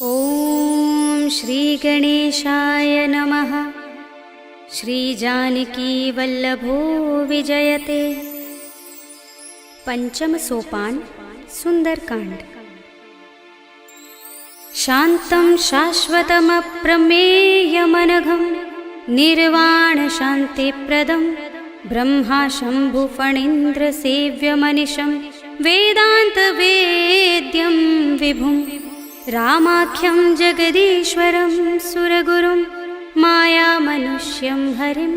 ॐ श्री गणेशाय नमः। श्री जानकी वल्लभो विजयते। पंचम सोपान सुंदरकांड। शांतं शाश्वतमप्रमेयमनघं निर्वाण शांतिप्रदं ब्रह्मा शंभु फणीन्द्र सेव्यमनिशं वेदांत वेद्यं विभुं रामाख्यं जगदीश्वरं सुरगुरुं मायामनुष्यं हरिं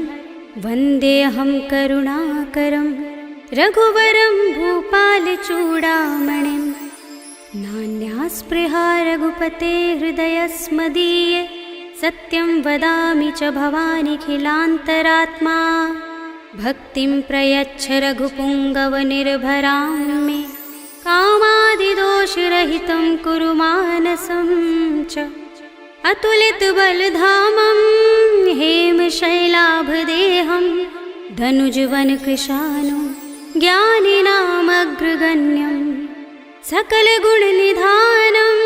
वन्देऽहं करुणाकरं रघुवरं भूपालचूडामणिं। नान्यास्पृहा रघुपते हृदयस्मदीये सत्यं वदामि च भवानिखिलान्तरात्मा। भक्तिं प्रयच्छ रघुपुङ्गवनिर्भरां मे कामादिदोषरहितं कुरु मानसं च। अतुलितबलधामं हेमशैलाभदेहं धनुजवनकृशानुं ज्ञानिनामग्रगण्यं सकलगुणनिधानं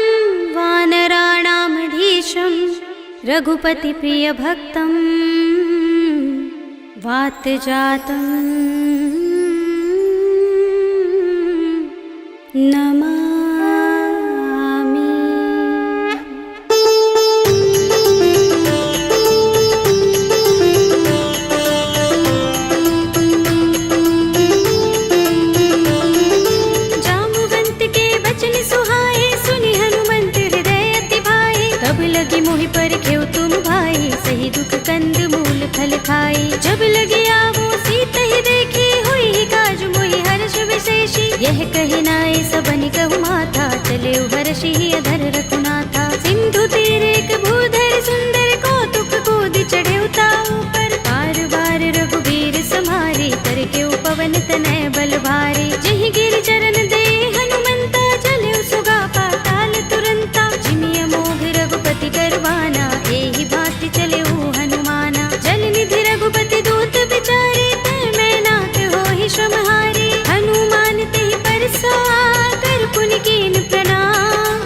वानराणामधीशं रघुपतिप्रियभक्तं वातजातं नमामि। जामुवंत के बचन सुहाए सुनि हनुमंत हृदय अति भाए। तब लगी मोहि परखेउ तुम भाई सही दुख कंद मूल फल खाई। जब लगी आवो सीत ही देखी हुई काज मोहि हर्ष विशेषी। यह कहि नाय सबनि कहु माथा चले हर्षि अधर रघुनाथा। सिंधु तीरे एक भूधर सुंदर कौतुक कूदि चढ़े ताऊ पर। बार बार रघुबीर सम्हारे करके पवन तनय बल भारी। जहि गिर चरण दे हनुमंता चले सुगा पाताल तुरंता। जिमिय मोह रघुपति करवाना एहि भांति चले हनुमाना। जल निधि रघुपति दूत बिचारे तै मैं नाथ होहि श्रमहारी। हनुमान तेहि परसा कर पुनि कीन प्रणाम।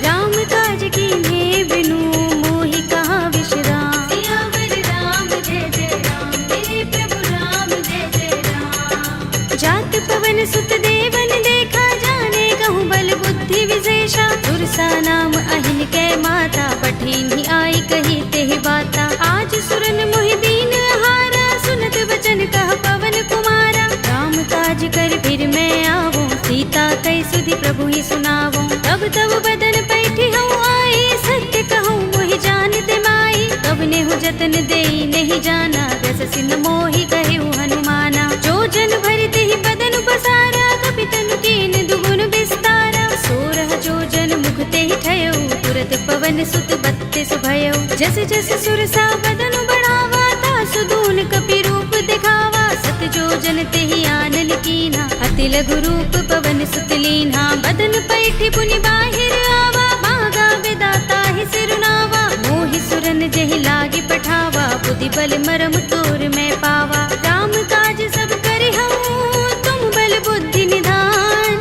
राम काज कीन्हे बिनु मोहि कहाँ विश्राम। सियावर राम जय जय राम मेरे प्रभु राम जय जय राम। जात पवन सुत देवन देखा जाने कहूँ बल बुद्धि विशेषा। सुरसा नाम अहिन कै माता पठिनी आई कही तेहि बाता। आज सुरन मोहि दीन हारा सुनत वचन कह पवन कुमारा। राम काज कर फिर मैं आवो सीता कई सुधि प्रभु ही सुनावो। तब तब बदन पैठी हूँ आई सत्य कहूँ मोहि जानते माई। तब नेहु जतन देई नहीं जाना दस सिंह मोहि कहु हनुमाना। जो जन भरते ही बदन पसारा कपि तनु कीन दुगुन विस्तारा। सोरह जो जन मुखते ही ठयो तुरत पवन सुत बत्तीस भयो। जस जस सुरसा बदन बढ़ावा तासु दून कपि रूप दिखावा। सत जो जन तेहि आनन कीन्हा अति लघु रूप पवन सुत लीन्हा। बदन पैठी पुनि बाहिर आवा मागा विदाता ही सिरुनावा। मोहि सुरन जहि लागी पठावा बुद्धि बल मरम तोर मैं पावा। राम काज सब करि हूँ तुम बल बुद्धि निधान।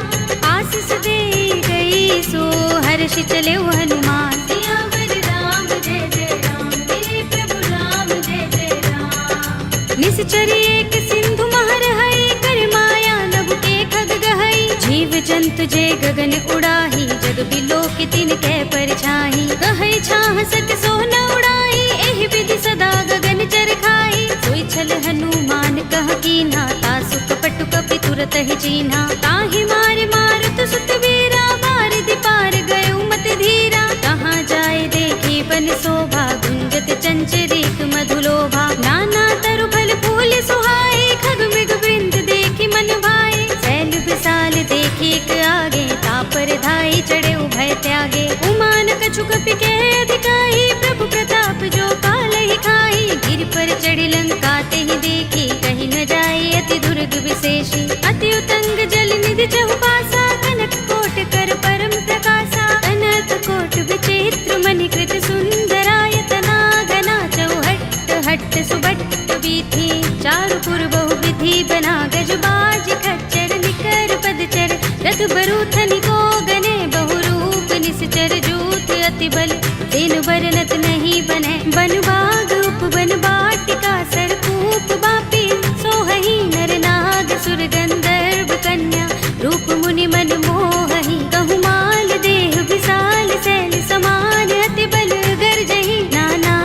आशीष दे गई सो हर्ष चले हनुमान। सियावर राम जय जय राम मेरे प्रभु राम जय जय राम। निश्चरी एक सिंधु महर हई कर माया नभ के खग गहई। जीव जंतु जे गगन उड़ाही जग बिलोक तिन कै परछाई। कहै छाह सक सो न उड़ाई एहि विधि सदा गगन चर खाई। सोई छल हनुमान कह कीन्हा तासु कपटु कपि तुरत ही चीन्हा। ताहि मार मारुत सुत वीरा बारिधि पार गयो मत धीरा। कहाँ जाए देखी बन शोभा गुंजत चंचरीक मधुलोभा। नाना तरु फल फूल सुहाए खग मृग वृंद देखी मन भाए। शैल विशाल देखी एक आगे तापर धाई चढ़े उभय त्यागे। उमान कछु कपि के अधिकाई प्रभु प्रताप जो काल ही खाई। गिर पर चढ़ी लंका तेहि देखी कहीं न जाए अति दुर्ग विशेषी। अति उतंग जल निधि चहुपासा कनक कोट कर परम प्रकाशा। अनंत कोट विचित्र मणिकृत सुंदरायतना घना चौहट्ट हट्ट सुबट्ट वीथी। चारु पुर बहु विधि बना गज बाज खच्चर निकर पदचर। रथ बरूथनि को गने बहु रूप निश्चर जूथ अति बल तेन बरनत नहीं बने। बन बाग उपवन बाटिका सरकूप बापी सोहहि नर नाग सुर गंधर्व कन्या रूप मुनि मन मोहहि। कहु माल देह विशाल शैल समान अति बल गर्जहि। नाना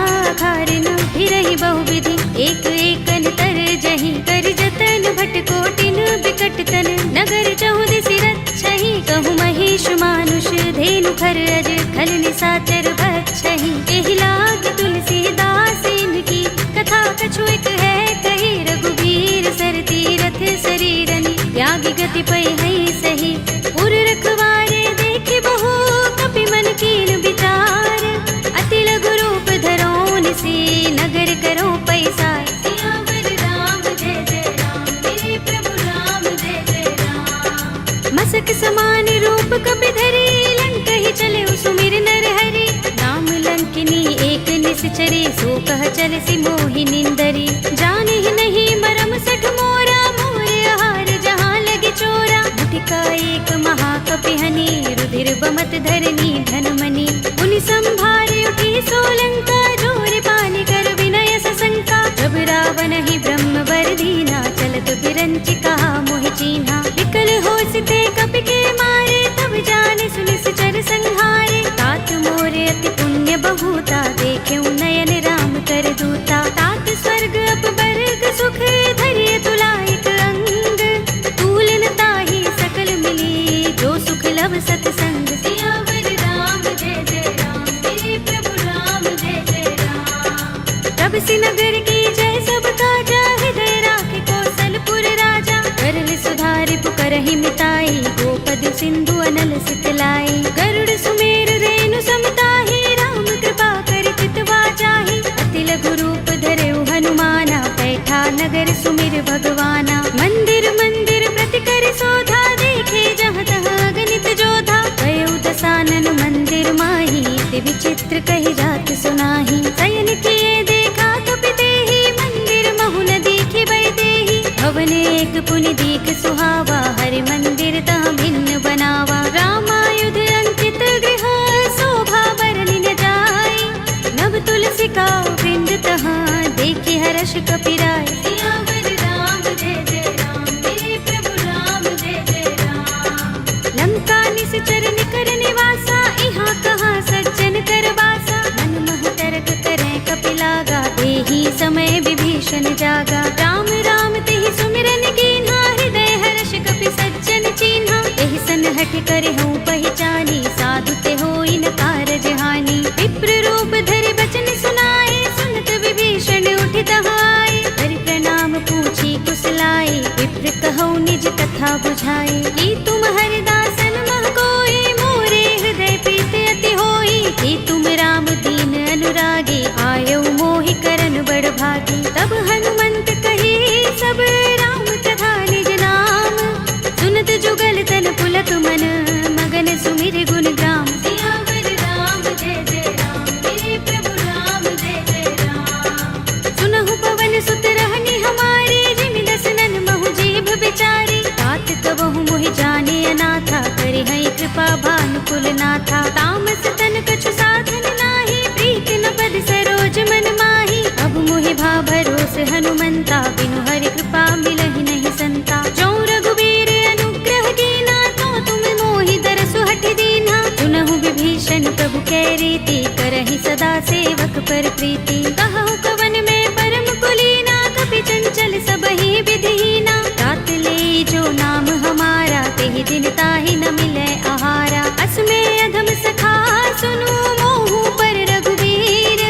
खारिन फिरहि बहुविधि एक एकन तरजहि। कर जतन भट कोटिन बिकट तन नगर चहुदिसि रक्षहि। कहु महिष मानुष धेनु खर अज खल निशाचर भक्षहि। एहि लाग तुलसीदास इनकी कथा कछु एक है कही। रघुबीर सर तीरथ शरीरनि त्यागी गति पै है सही। उर रखवारे देखे बहु कपि मन कीन विचार। अति लघु रूप धरो निसी नगर करो पैसार। सियावर राम जय जय राम मेरे प्रभु राम जय जय राम। मसक समान रूप कपि धरी लंक ही चले सुमिर नर हरि। नाम लंकिनी एक निश्चरी सो कह चल सी मोहि निंदरी। जाने ही नहीं मरम सठ मोरा मोर आहार जहाँ लगे चोरा। मुटिका एक महाकपिहनि रुधिर बमत धरनी धनमणि। मुनि संभारे उठी सोलंका जोर पानी कर विनय सशंका। जब रावण ही ब्रह्म वर दीना चलत बिरंचि कहा मोहि चीन्हा। विकल होसिते कपि के मारे तब जाने सुनिश्चर संहारे। तात मोरे अति पुण्य बहुता देखे नयन राम कर दूता। तात स्वर्ग अपवर्ग सुख धरिय तुलाइक अंग। तूलन ताहि सकल मिली जो सुख लब सतसंग। सियावर राम जय जय राम मेरे प्रभु राम जय जय राम। तब से नगर की जय सब काजा हृदय राखे कौशलपुर राजा। करल सुधारि पुकारहि मिताई गोपद सिंधु अनल सितलाई। गरुड़ सुमेर रेणु समताहि राम कृपा कर चितवा जाहि। अति लघु रूप धरेउ हनुमाना बैठा नगर सुमिर भगवाना। मंदिर मंदिर प्रति कर शोधा देखे जहाँ तहाँ गणित जोधा। गयउ दसानन मंदिर माही ते विचित्र कही जात सुनाही। शयन किए देखा कपि तेहि मंदिर महु न दिखि बैदेहि। भवन एक पुनि दीख सुहावा हरि मंदिर तहाँ भिन्न बनावा। रामायुध अंकित गृह शोभा बरनि न जाय। नव तुलसी का वृंद तहाँ देखे हर्ष कपिराय। सियावर राम जय जय राम मेरे प्रभु राम जय जय राम। लंका निश्चर निकर निवासा इहाँ कहाँ सज्जन कर बासा। मन मोह तरक करें कपिलागा देहि समय विभीषण जागा। राम राम तेहि सुमिरन कीन्हा हृदय हर्ष कपि सज्जन चीन्हा। एहि सन हठ करे हूँ पहचानी साधु ते होई न कारज हानि। विप्र रूप धरि बचन सुनाए सुनत विभीषण उठि तहाय। हरि प्रणाम पूछी कुशलाए विप्र कहौ निज कथा बुझाए। की तुम हरिदासन मह कोई मोरे हृदय प्रीति अति होई। की तुम राम दीन अनुरागी आयौ मोहि करन बड़ भागी। तब हनुमंत कही सब राम कथा निज नाम। सुनत जुगल तन पुलक मन मगन सुमिर गुण ग्राम। सियावर राम जय जय राम मेरे प्रभु राम जय जय राम। सुनहु पवन सुत रहनि हमारे जिमि दसनन महु जीभ बिचारी। तात कबहु मोहि जाने अनाथा करि है कृपा भानुकुल नाथा। तामस तन कछु साधन नाही प्रीत न पद सरोज मन माही। अब मोहि भा भरोस हनुमंता बिनु हरि कृपा मिलहि नहीं संता। जो रघुबीर अनुग्रह कीना तो तुम मोहि दरसु हठ दीन्हा। सुनहु विभीषण प्रभु कै रीति करहि सदा सेवक पर प्रीति। कहु कवन में परम कुलीना कपि चंचल सबहि विधिहीना। तात ले जो नाम हमारा तेहि दिन ताहि न मिलै आहारा। असमय अधम सखा सुनु मोहु पर रघुबीर।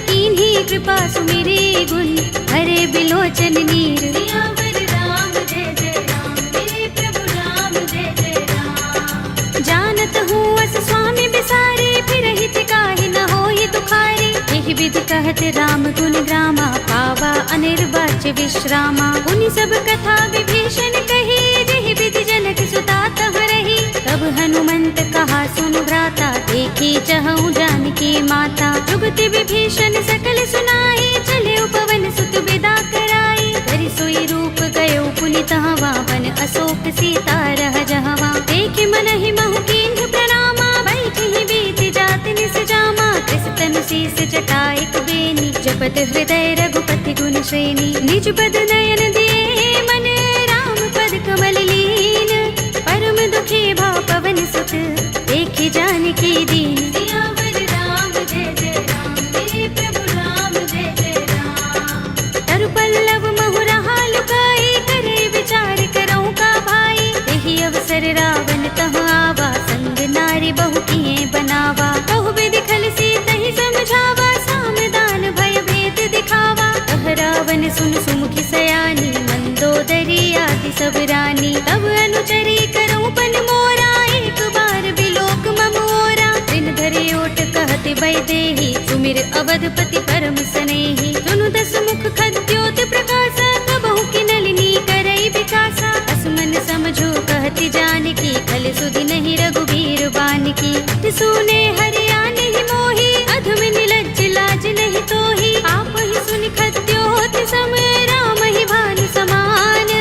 कीन्ही कृपा सुमिरी गुण हरे बिलोचन नीर। सियावर राम जय जय राम मेरे प्रभु राम जय जय राम। जानत हूँ अस स्वामी बिसारे फिरहि काहि न होई दुखारी। एहि विधि कहत राम गुण ग्रामा पावा अनिर्वाच्य विश्रामा। उनि सब कथा विभीषण कही जेहि विधि जनक सुता तह रही। तब हनुमंत कहा सुनु भ्राता देखी चहु जानकी माता। जुगति विभीषण सकल सुनाई चले पवन सुत विदा कराई। करि सोई रूप गयो पुनि तहवा वन अशोक सीता रह जहवा। देखे मन ही महु कीन्ह प्रणामा बैठि बीत जात निस जीवत हृदय रघुपति गुण श्रेणी, निज पद नयन दिए मन राम पद कमल लीन, परम दुखी भाव पवन सुत देखि जानकी दीन। सियावर राम जय जय राम, मेरे प्रभु राम जय जय राम। तरु पल्लव महु रहा लुकाई, करे विचार करऊं का भाई, यही अवसर रावण तह आवा, संग नारी बहु किए बनावा। बहु विधि खल सीत ही समझावा, सामदान भय भेद दिखावा। कह रावण सुन सुमुखी सयानी, मंदोदरी आदि सब रानी। तब अनुचरी करऊं पन मोरा, एक बार बिलोक मम ओरा। दिन धरे ओट कहते वैदेही, सुमिर अवधपति परम सनेही। सुनु दस मुख खद्योत प्रकाशा, कबहु की नलिनी करई विकासा। असमन समझो कहती जानकी, खल सुधि नहीं रघुबीर बानकी। सुने हरिया नहीं मोही, अधम निलज्ज लाज नहीं तोही। आप ही सुनि खद्योत सम, राम ही भानु समान।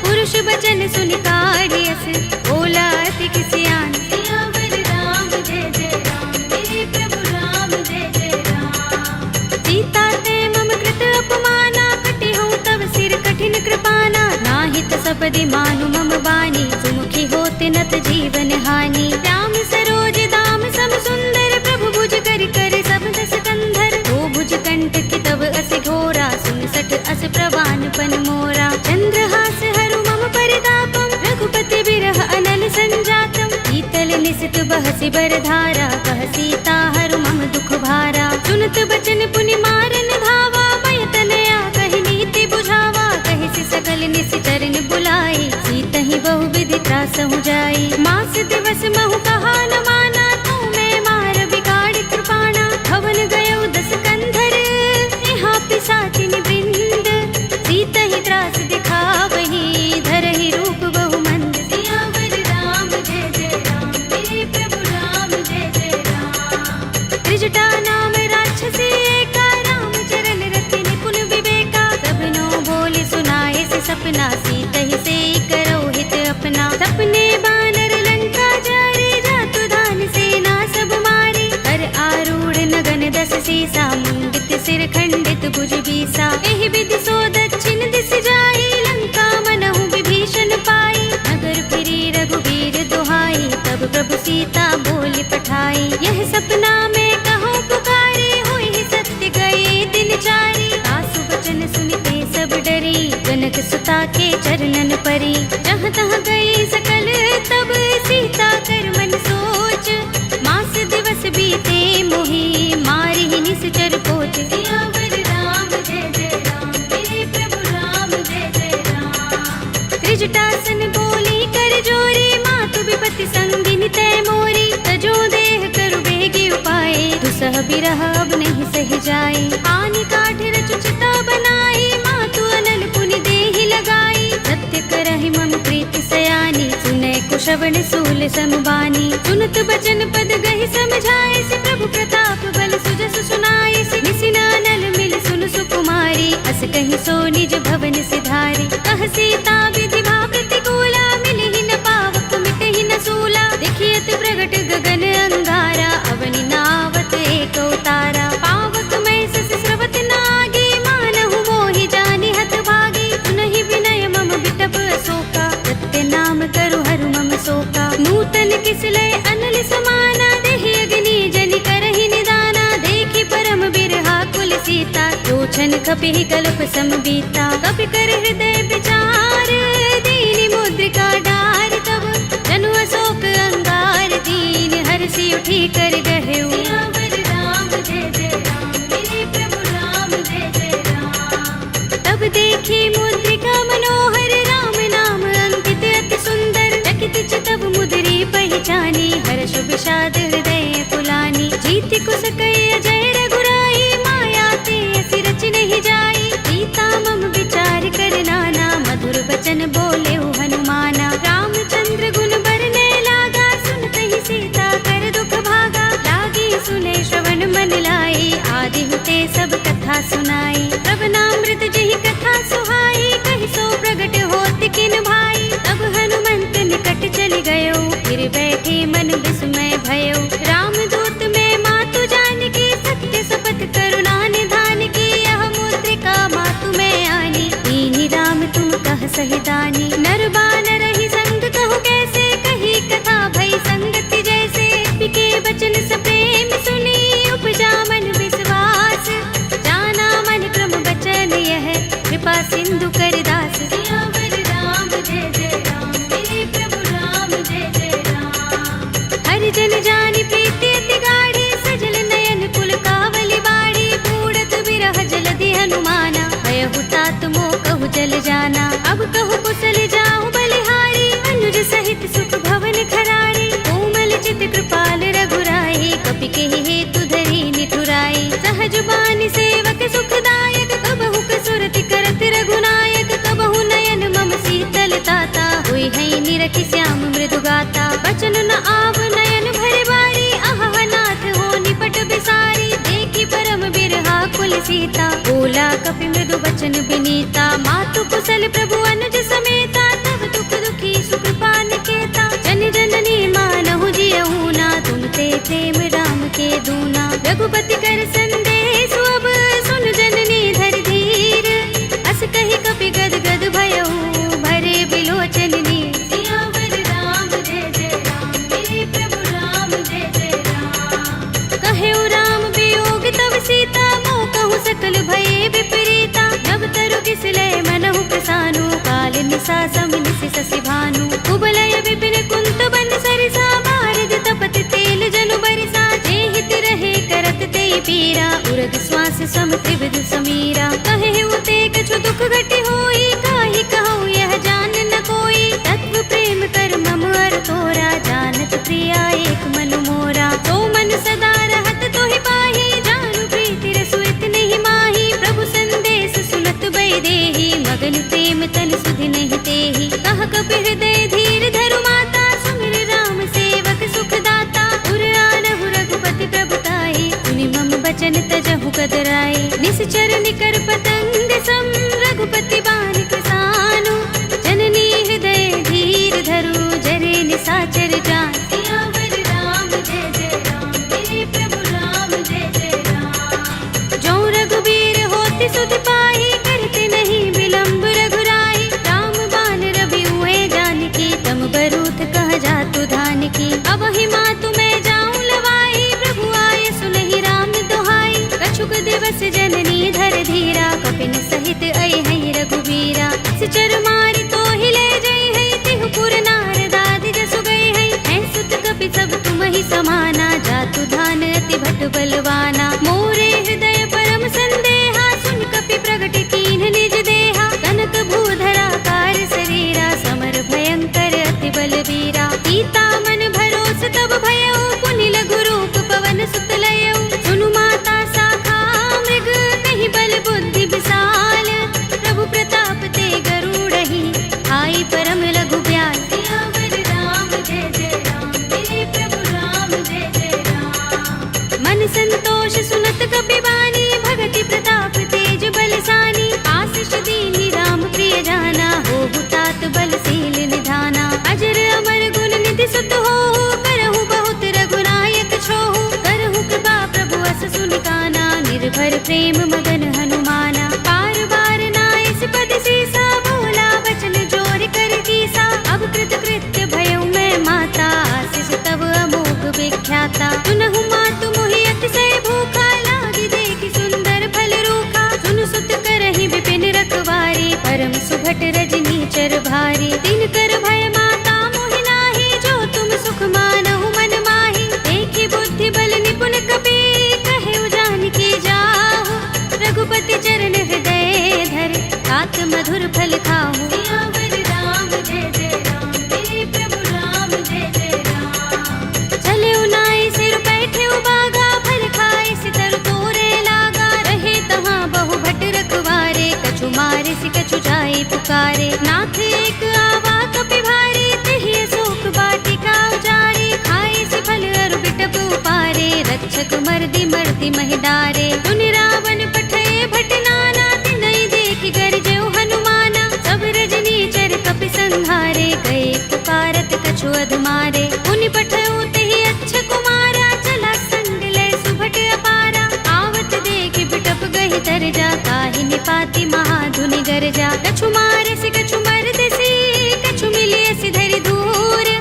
पुरुष बचन सुनि काढ़ियस, बोला अति किसियान। सियावर राम जय जय राम, मेरे प्रभु राम जय जय राम। सीता ते मम कृत अपमाना, कटे हूँ तब सिर कठिन कृपाना। नाहित सपदि मानु मम बानी, सुमुखी होते नत जीवन हानि। राम सरोज दाम सम सुंदर, प्रभु भुज कर कर सब दस कंधर। दो भुज कंठ की तब अस घोरा, सुन सठ अस प्रवान पन मोरा। चंद्रहास हरु मम परितापम, रघुपति बिरह अनल संजातम। शीतल निसित बहसि बरधारा, कह सीता हरु मम दुख भारा। सुनत बचन पुनि मारन धावा, भय तनया कहि नीति बुझावा। कहि सि सकल निसि चरण बुलाई, सीत ही बहु विधि त्रासहु जाई। मास दिवस महु कहा न माना, तू मैं मार बिगाड़ कृपाणा। भवन गयो दस कंधर, यहाँ पिशाचिनी वृंद। सीत ही त्रास दिखावही, धरहि रूप बहु मंद। सियावर राम जय जय राम, मेरे प्रभु राम जय जय राम। त्रिजटा नाम राक्षसी एका, राम चरण रति निपुण विवेका। सबनो बोले सुनाए से सपना, सीत ही से करो हित अपना। सपने बानर लंका जारे, जातु दान सेना सब मारे। कर आरूढ़ नगन दस सीसा, मुंडित सिर खंडित भुज बीसा। एहि विधि सो दक्षिण दिस जाई, लंका मनहु विभीषण पाई। नगर फिरी रघुबीर दुहाई, तब प्रभु सीता बोली पठाई। यह सपना में कहूँ पुकारे, हुई ही सत्य गए दिन चारी। आसु वचन सुनते सब डरी, जनक सुता के चरणन परी। जहाँ तहाँ गई सकल तब, सीता कर मन सोच। मास दिवस बीते मोही, मारी ही निश्चर पोच। सियावर राम जय जय राम, मेरे प्रभु राम जय जय राम। त्रिजटासन बोली कर जोरी, मातु विपत्ति संगिनी तय मोरी। तजो देह करु बेगी उपाय, दुसह बिरह अब नहीं सह जाए। आनि काठ रचु चिता बनाई, मातु अनल पुनि देहि लगाई। सत्य करहि मम प्रीति सयानी, सुनै कुशवन सूल समबानी। सुनत बचन पद गहि समझाए, से प्रभु प्रताप बल सुजस सुनाए। से निसिनानल मिल सुन सुकुमारी, अस कहि सो निज भवन सिधारी। कह सीता विधि भाव प्रतिकूला, मिलहि न पावक मिटहि न सूला। देखियत प्रगट गगन अंगारा, अवनि नावत एक उतारा। पावक मैं सस स्रवत नागी, मानहु मोहि जानि हत भागी। सुनहि विनय मम बिटप अशोका, सत्य नाम करु हरु मम शोका। नूतन किसलय अनल समाना, देहि अग्नि जनि करहि निदाना। देखि परम बिरहा कुल सीता, लोचन कपिहि कल्प सम बीता। कपि कर हृदय विचार, दीनि मुद्रिका डार। तब जनु अशोक अंगार, दीन हर्षि उठी कर गहेउ। सियावर राम जय जय राम, मेरे प्रभु राम जय जय राम। तब देखी मुद्रिका मनोहर, राम नाम अंकित अति सुंदर। चकित चितव मुद्री पहचानी, हर्ष विषाद हृदय कुलानी। जीति कुस कई अजय रघुराई, माया ते असि रच नहीं जाई। सीता मम विचार कर नाना, मधुर बचन बोले हनुमाना। रामचंद्र गुण बरने लागा, सुनते ही सीता कर दुख भागा। लागी सुने श्रवण मन लाई, आदि हुते सब कथा सुनाई। श्रवणामृत जहि कथा सुहाई, कहि सो प्रगट होत किन भाई। तब हनुमंत निकट चल गयो, फिर बैठे मन विस्मय भयो। रामदूत में मातु जानकी, सत्य कौशल प्रभु अनुज समेता, तब दुख दुखी सुकृपा निकेता। जन जननी मानहु जियहु ना, तुम ते प्रेम राम के दूना। रघुपति कर संदेश अब सुन जननी धर धीर, अस कहि कपि गद गद भयहु भरे बिलोचन नीर। सियावर राम जय जय राम, मेरे प्रभु राम जय जय राम। कहेउ राम वियोग तब सीता, मोह कहूँ सकल भये विपरीता। नव तरु किसले मनहु प्रसानु, काल निसा समिनिसि शशि भानु। कुबलय विपिन कुंत बन सरिसा, बारद तपत तेल जनु बरिसा। जे हित रहे करत ते पीरा, उरग श्वास सम त्रिविध समीरा। कहेउ ते कछु दुख घटी होई, काहि कहूँ यह जान न कोई। तत्व प्रेम कर मम अर तोरा, जानत प्रिया एक मन मोरा। तो मन सदा रहत तोहि पाहि, जानु प्रीति रसु इतने माही। प्रभु संदेश सुनत बै देहि, मगन प्रेम तन सुधि नहीं तेहि। कह कपि हृदय धीर धरु माता, सुमिर राम सेवक सुख दाता। उर आनहु रघुपति प्रभुताई, सुनि मम बचन तजहु कदराई। निश्चर निकर पतंग सम, रघुपति बानिक सानु। जननी हृदय धीर धरु, जरे निसाचर जान। सियावर राम जय जय राम, मेरे प्रभु राम जय जय राम। जो रघुबीर होति सुधि पाहि, करते नहीं विलंब रघुराई। राम बान रवि हुए जानकी, तम बरूथ कह जातु धानकी। अब ही मातु मैं जाऊं लवाई, प्रभु आए सुनहि राम दोहाई। कछुक दिवस जननी धर धीरा, कपिन सहित अइ हैं रघुबीरा। सिचर मारि तो हिले जई है, तिहु पुर नारदादि जसु गई है। हैं सुत कपि सब तुम ही समाना, जातु धान अति भट बलवाना। मोरे हृदय परम संदेहा, सुन कपि प्रगट कीन्ह निज देहा। कनक भूधरा कार शरीरा, समर भयंकर अति बलबीरा। सीता मन भरोस तब भयउ, पुनि लघु रूप पवन सुत लयउ। सुनु माता शाखा मृग, नहीं बल बुद्धि विशाल। प्रभु प्रताप ते गरुड़हि, आई परम लघु ब्याल। सियावर राम जय जय राम, मेरे प्रभु राम जय जय राम। मन संतोष सुनत कपि बानी, भगति प्रताप तेज बलसानी। आशीष दीनी राम प्रिय जाना, होहु तात बलशील निधाना। अजर अमर गुण निधि सुत होहु, करहु बहुत रघुनायक छोहु। करहु कृपा प्रभु अस सुनि काना, निर्भर प्रेम मगन हनुमाना। बार बार नाइस पद सीसा, बोला बचन जोर कर कीसा। अब कृत कृत्य भयउ मैं माता, आशीष तब अमोघ विख्याता। सुनहु मातु मोहि अतिशय भूखा, लागी देखि सुंदर फल रूखा। सुन सुत करहि विपिन रखवारी, परम सुभट रजनी चर भारी। दिन कर भय माता मोहि नाही, जो तुम सुख मानहु मन माही। देखि बुद्धि बल निपुण कपि, कहेउ जानकी जाहु। रघुपति चरण हृदय धर, तात मधुर फल खाहु। सियावर राम जय जय राम, मेरे प्रभु राम जय जय राम। चले उनाई सिर बैठे बागा, फल खाए सितर तोरे लागा। रहे तहाँ बहु भट रखवारे, कछु मारे सि कछु जाई पुकारे। नाथ एक आवा कपि भारी, तेहि अशोक वाटिका उजारी। खाए सि फल अरु बिटप उपारे, रक्षक मर्दि मर्दि महि डारे। सुनि रावण पठय भट नाना, तिनहि देखि गरजउ हनुमाना। सब रजनी चर कपि संहारे, गए पुकारत कछु अधमारे। उनि पठउ तेहि अच्छ कुमारा, चला संग लय सुभट अपारा। आवत देखि बिटप गहि तरजा, ताहि निपाति महाधुनि गरजा। कछु मारे सि कछु मरदसि, कछु मिलिय सि धरि दूर।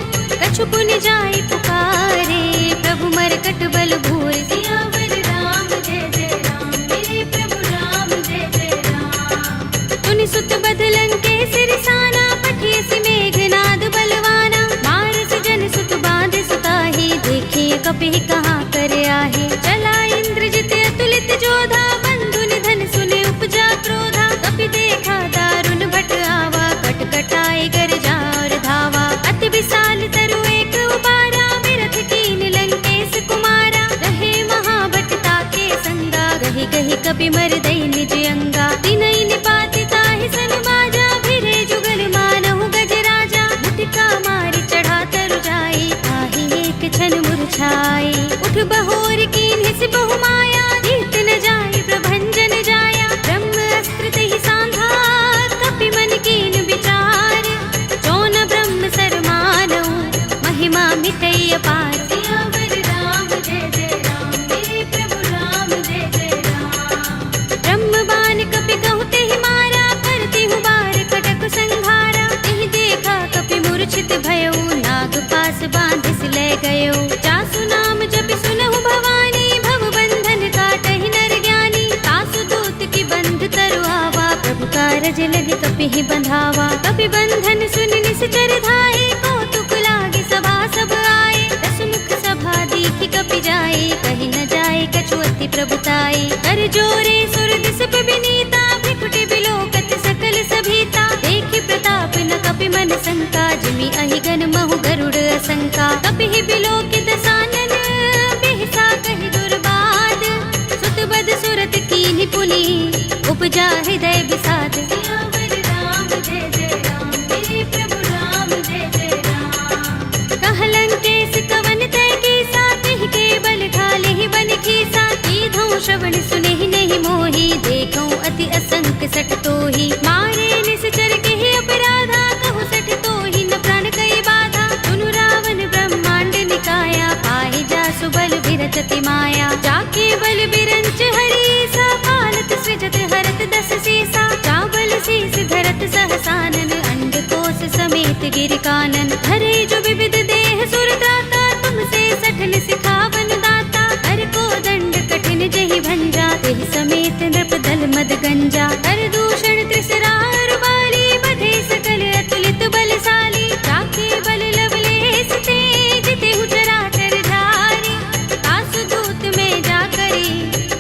कछु पुनि जाई पुकारे, प्रभु मरकट बल भूर। सियावर राम जय जय राम, मेरे प्रभु राम जय जय राम। तुनि सुत बदलन के सिरसाना, पठिय सि मेघनाद बलवाना। मारस जन सुत बांध सुताहि, देखिए कपि कहाँ कर आहे। चला इंद्रजित अतुलित जोधा, बंधु निधन सुने उपजा क्रोधा। कपि देखा दारुण भट आवा, कट कटाए गरजा और धावा। अति विशाल तरु एक उबारा, बिरथ कीन लंकेश कुमारा। रहे महाभट ताके संगा, गहि गहि कपि मर दई निज अंगा। तिनहि निपाति ताहि सन बाजा, भिरे जुगल मानहु गज राजा। मुटिका मारि चढ़ा तरु जाई, ताहि एक छन मुरझाई। उठ बहोर कीन हिस बहु माया, जीत न जाई प्रभंजन जाया। ब्रह्म अस्त्र तेहि सांधा, कपि मन लाज लगे कपि ही बंधावा। कपि बंधन सुन निश्चर धाये, कौतुक लागे सभा सब आए। दस मुख सभा देखी कपि जाए, कहीं न जाए कछु अति प्रभुताई। कर जोरे सुर दिसप विनीता, भ्रिकुटि बिलोकत सकल सभीता। देखी प्रताप न कपि मन शंका, जिमि अहिगन महु गरुड़ असंका। कपि ही बिलोकित सानन, बिहसा कहि दुर्बाद। सुत बद सुरत कीन्हि पुनि, उपजा हृदय विषाद। सियावर राम जय जय राम, मेरे प्रभु राम जय जय राम। कहलंकेश कवन तय कीसा, तिहि के बल ढाले ही बन खीसा। कीधौ श्रवण सुनेहि नहीं मोहि, देखौ अति असंक सठ तोहि। मारे निश्चर केहि अपराधा, कहु सठ तोहि न प्राण कई बाधा। सुनु रावण ब्रह्मांड निकाया, पाहि जासु बल विरचति माया। जाके बल बिरंच हरीसा, पालत सृजत हरत दस सीसा। चावल शीस धरत सहसानन, अंडकोश समेत गिर कानन। धरे जो विविध देह सुर दाता, तुमसे सठन सिखावन दाता। हर को दंड कठिन जहि भंजा, तेहि समेत नृप दल मद गंजा। कर दूषण त्रिसरार बाली, बधे सकल अतुलित बलशाली। जाके बल लवलेश ते, जितेहु चराचर धारी। आसु दूत में जा करी,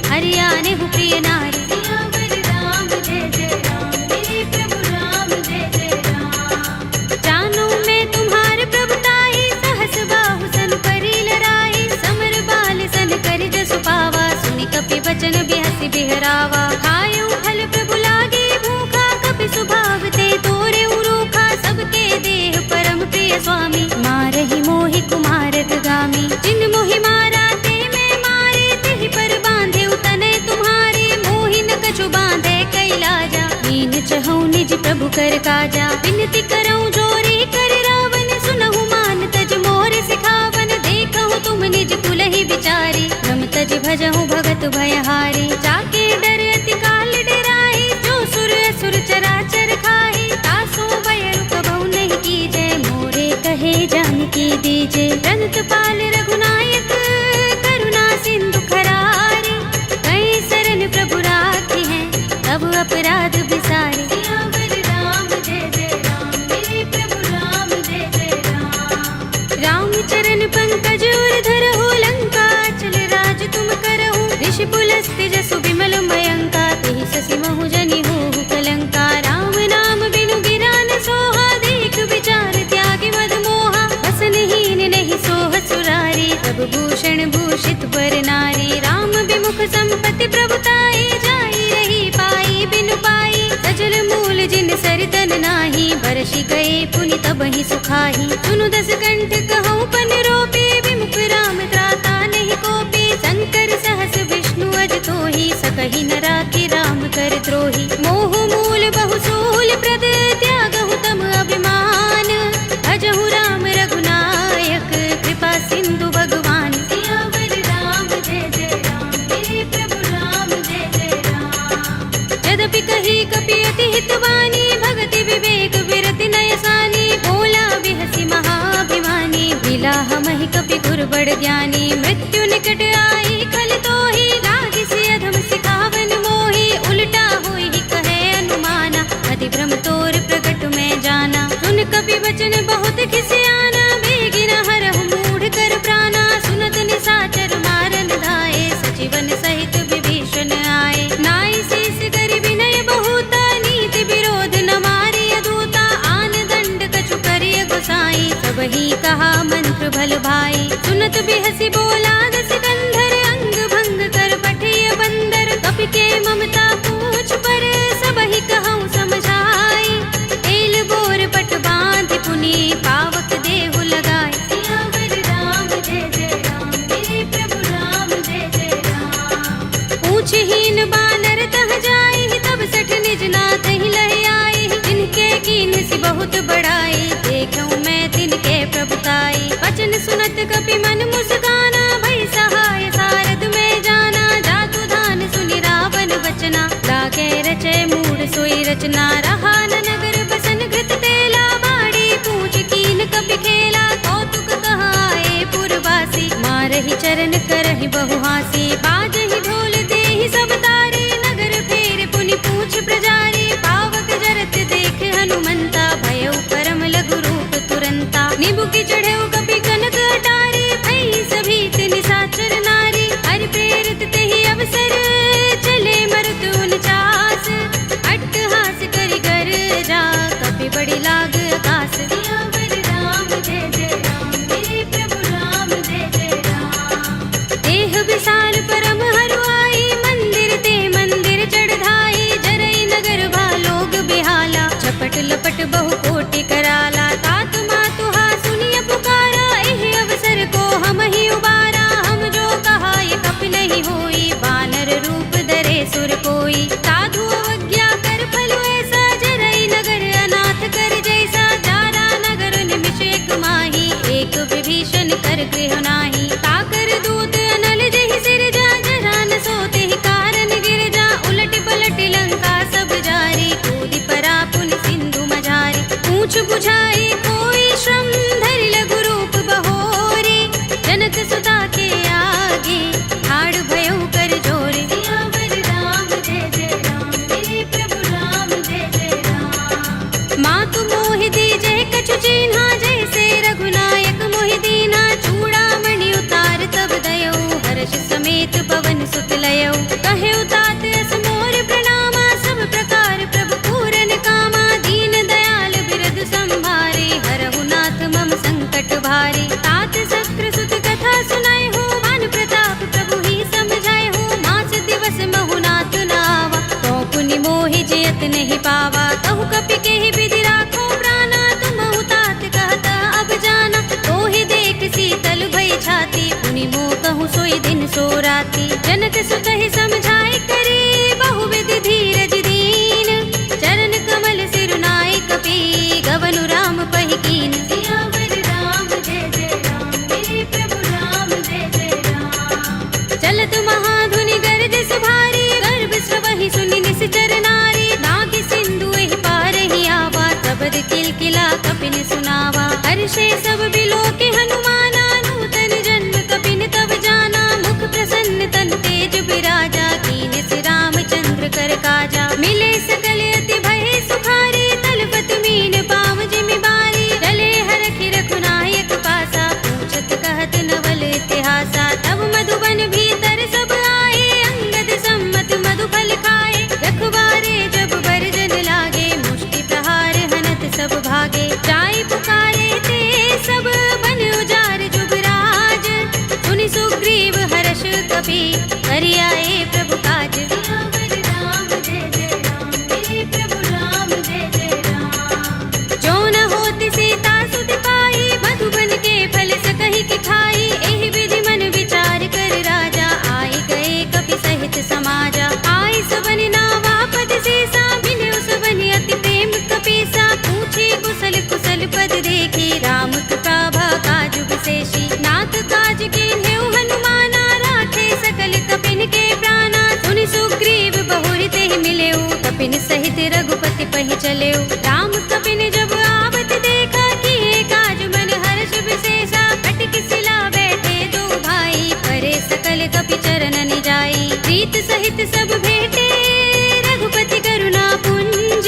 हरियाणे हु प्रिय नारी। सियावर राम जय जय राम, मेरे प्रभु राम जय जय राम। जानू मैं तुम्हार प्रभुताई, सहस बाहु सन परी लराई। समर बाल सन कर जसु पावा, सुनि कपि बचन बिहसि बिहरावा। खायउ फल प्रभु लागे भूखा, कपि सुभाव ते तोरे उरूखा। सबके देह परम प्रिय स्वामी, मारहि मोहि कुमारत गामी। जिन मोहि मारा ते मैं मारे, तेहि पर बांधे तनय तुम्हारे। मोहि न कछु बांधे कैलाजा, मीन चहु निज प्रभु कर काजा। विनती करऊं जोरी कर रावण, सुनहु मान तज मोर सिखावन। देखहु तुम निज कुलहि विचारी, रम तज भजहु भगत भयहारी। जाके डर अति काल डराहि, जो सुर असुर चराचर खाहि। तासो भय कबहु नहीं कीजय, मोरे कहे जानकी दीजे। रंत पाल रघुनायक, करुणा सिंधु खरारे। कई सरन प्रभु राखी हैं, तब अपराध बिसारे। सियावर राम जय जय राम, मेरे प्रभु राम जय जय राम। राम चरण पंकज उर धरहु, लंका चल राज तुम करहु। ऋषि पुलस्त्य जसु विमल मयंका, तेहि ससि महु जनि होहु कलंका। राम नाम बिनु गिरा न सोहा, देख विचार त्यागी मद मोहा। बसनहीन नहीं सोह सुरारी, प्रभु भूषण भूषित बर नारी। राम विमुख संपत्ति प्रभुताई, जाई रही पाई बिनु पाई। सजल मूल जिन सरितन नाही, बरषि गए पुनि तबहि सुखाही। सुनु दस कंठ कहूँ पन रोपी, विमुख राम त्राता नहीं कोपी। शंकर सहस विष्णु अज तोहि, सकहि न राखि राम कर द्रोही। मोह मूल बहु सूल प्रद, त्यागहु तम अभिमान। भजहु राम रघुनायक, कृपा सिंधु भगवान। सियावर राम जय जय राम, मेरे प्रभु राम जय जय राम। यद्यपि कही कपि अति हितवानी, भगति विवेक विरति नय सानी। भोला बिहसि महाभिमानी, बिलाह महि कपि गुर बड़ ज्ञानी। मृत्यु निकट आई खल तोहि, लागिसि अधम सिखावन मोहि। उल्टा होई कहे अनुमाना, अति भ्रम तोर प्रगट में जाना। सुन कपि वचन बहुत खिसियाना, बेगिन हरहु मूढ़ कर प्राणा। सुनत निशाचर मारन धाये, सजीवन सहित विभीषण आए। नाई शीस करि विनय बहुता, नीति विरोध न मारिय दूता। आन दंड कछु करिय गोसाई, सबहि कहा मंत्र भल भाई। सुनत बिहसि बोला दस कंधर, अंग भंग कर पठिय बंदर। कपि के ममता पूछ पर, सबहि कहूँ समझाई। एल बोर पट बांधि पुनि, पावक देहु लगाए। सियावर राम जय जय राम, मेरे प्रभु राम जय जय राम। पूछहीन बानर तह जाई, तब सठ निज नाथ ही लह आई। जिनके कीन सि बहुत बड़ाई, देखूं मैं तिनके प्रभुताई। वचन सुनत कपि मन मुस्काना, भई सहाय सारद में जाना। जातु धान सुनि रावण बचना, लागे रचे मूढ़ सोई रचना। रहा न नगर बसन घृत तेला, बाड़ी पूछ कीन कपि खेला। कौतुक कहाए पुरवासी, मारहि चरण करहि बहुहासी। बाजहि ढोल देहि सब तारे, नगर फेर पुनि पूछ प्रजारी। पावक जय मुखी चढ़े कपि कनक अटारी, भई सभी निशाचर नारी। हरि प्रेरित ते ही अवसर चले मरुत 49, अट्टहास करि गर्जा कपि बड़ी लाग आकाश। सियावर राम जय जय राम, मेरे प्रभु राम जय जय राम। देह विशाल परम हरुआई, मंदिर ते मंदिर चढ़ाई। जरई नगर भालोग बिहाला, झपट लपट बहु कोटि कराला। तात मातु हा सुनिय पुकारा, एहि अवसर को हम ही उबारा। हम जो कहा ये कपि नहीं होई, बानर रूप धरे सुर कोई। साधु अवज्ञा कर फल ऐसा, जरई नगर अनाथ कर जैसा। जारा नगर निमिष एक माही, एक विभीषण कर गृह नाही। ताकर दूत अनल जहि सिर जा, जरा न सोते ही कारण गिर जा। उलट पलट लंका सब जारी, कूदि परा पुनि सिंधु मझारी। पूछ बुझाई कोई श्रम, धरि लघु रूप बहोरी। जनक सुता के आगे, ठाड़ भयउ कर जोरे। सियावर राम जय जय राम, मेरे प्रभु राम जय जय राम। मातु मोहि दीजहि कछु चिन्हा, जैसे रघुनायक मोहि दीन्हा। चूड़ामणि उतार तब दयौ, हर्ष समेत पवन सुत लयौ। कहे तात अस मोर प्रणामा, सब प्रकार प्रभु पूरन कामा। दीन दयाल बिरद संभारे, हरहु नाथ मम संकट भारे। तात शक्र सुत कथा सुनाए हो, मान प्रताप प्रभु ही समझाए हो। मास दिवस महु नाथ नावा, तो पुनि मोहि जयत नहीं पावा। कहु कपि केहि विधि राखो प्राणा, तुमहु तात कहता अब जाना। तो ही देख शीतल भई छाती, पुनि मोह कहूँ सोई दिन सो राती। जनक सुत ही समझाए करे, बहु विधि धीरज दीन। चरण कमल सिरुनाए कपि, गवनु राम पहि कीन। सियावर राम जय जय राम, मेरे प्रभु राम जय जय राम। चलत महाधुनि गरज सुभारी, गर्भ स्रवहि सुनि निश्चर नारी। नाग सिंधु एहि पार ही आवा, तबद किलकिला कपिन सुनावा। हर्षे सब बिलोके हनुमाना, नूतन जन्म कपिन तब जाना। मुख प्रसन्न तन तेज बिराजा, कीन से रामचंद्र कर काजा। मिले सकल अति भय सुखारी, तलपत मीन पाव जिमि बारी। चले हरखि रघुनायक पासा, पूछत कहत नवल इतिहासा। तब मधुबन भीतर सब आए, अंगद सम्मत मधुफल खाए। रखवारे जब बरजन लागे, मुष्टि प्रहार हनत सब भागे। जाय पुकारे ते सब बन उजार जुबराज। सुनि सुग्रीव हर्ष कपि, करि आए प्रभु काज। सियावर राम जय जय राम, मेरे प्रभु राम जय जय राम। जो न होति सीता सुत पाई, मधुबन के फल सकहि कि खाई। एहि विधि मन विचार कर राजा, आए गए कपि सहित समाजा। आए सबन नावा पद सीसा, मिले सबन अति प्रेम कपीसा। पूछे कुशल कुशल पद देखी, राम कृपा काज विशेषी। नाथ काज कीन्हेउ हनुमाना, राखे सकल कपिन के प्राणा। सुनि सुग्रीव बहुरि तेहि मिलेउ, कपिन सहित रघुपति पहि चलेउ। राम कपिन जब आवत देखा, किए काज मन हर्ष विशेषा। खटक सिला बैठे दो भाई, परे सकल कपि चरणन जाई। प्रीत सहित सब भेटे, रघुपति करुणा पुंज।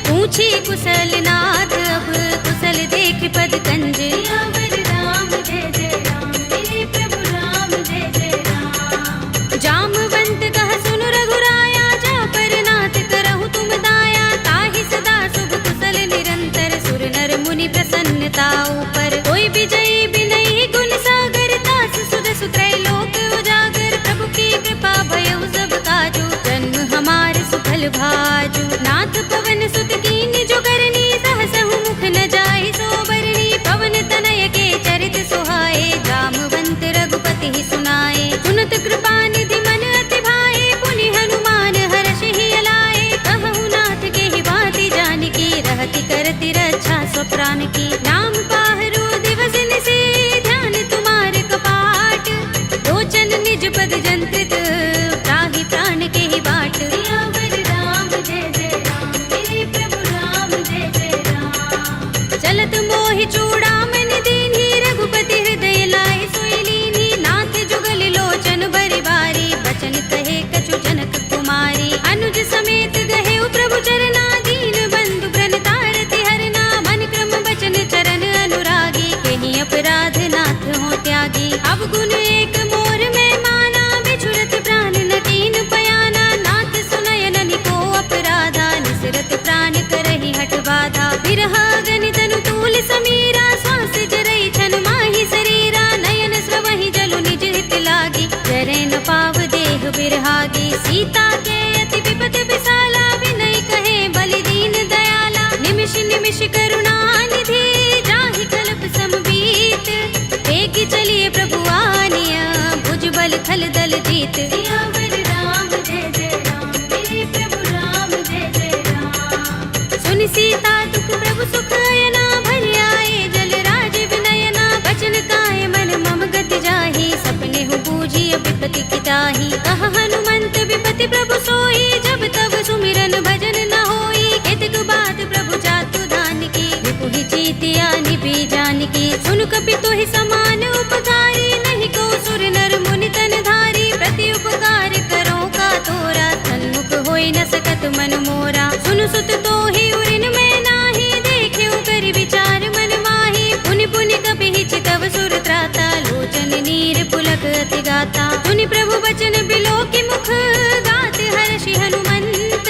पूछी कुशल नाथ अब, कुशल देख पद कंज। सियावर राम जय जय राम, मेरे प्रभु राम जय जय राम। जामवंत कह सुनु रघुराया, जा पर नाथ करहु तुम दाया। ताहि सदा शुभ कुशल निरंतर, सुर नर मुनि प्रसन्नता ऊपर। कोई विजयी बिनहि गुण सागर, दास सुध सुत्रैलोक उजागर। प्रभु की कृपा भयउ सब काजू, जन्म हमार सुफल भाजू। नाथ पवन सुत कीन्हि जो करनी, सहसहु मुख न जाहि सो बरनी। पवन तनय के चरित सुहाए, जामवंत रघुपति ही सुनाए। सुनत कृपा निधि मन अति भाए, पुनि हनुमान हर्षि ही अलाए। कहु नाथ के ही बाति जानकी, रहति करति रक्षा स्वप्रान की। नाम पाहरो दिवस निशि, ध्यान तुम्हारे कपाट। लोचन निज पद जंत्रित, त्राहि प्राण के ही बाट। सियावर राम जय जय राम, मेरे प्रभु राम जय जय राम। चलत मोहि चूड़ामणि दीन्हि, रघुपति हृदय लाए सोई लीन्हि। नाथ जुगल लोचन बरि बारी, बचन कहे कछु जनक कुमारी। अनुज समेत गहे प्रभु चरना, दीन बंधु प्रणतारति हरना। मन क्रम बचन चरण अनुरागी, सीता के अति विपत विसाला, विनय कहे बलि दीन दयाला। निमिष निमिष करुणा निधि, जाहि कल्प समबीत। एक चलिए प्रभु आनिया, भुज बल थल दल जीत। सियावर राम जय जय राम, मेरे प्रभु राम जय जय राम। सुन सीता दुख प्रभु सुख अयना, भरि आए जल राज विनयना। बचन काय मन मम गति जाहि, सपने हु बूझी विपति की ताहि। कहा हनुमंत विपति प्रभु सोई, जब तब सुमिरन भजन न होई। केतक बात प्रभु जातु धान की, विपुहि जीतिया निपि जानकी। सुन कपि तोहि समान उपकारी, नहीं को सुर नर मुनि तन धारी। प्रति उपकार करो का तोरा, सन्मुख होई न सकत मन मोरा। सुन सुत तोहि उरिन में नाही, देख्यो कर विचार मन माही। पुनि पुनि कपि चितव सुर त्राता, लोचन नीर पुलक अति गाता। सुनि प्रभु बचन बिलो की मुख, गात हर्षि हनुमंत।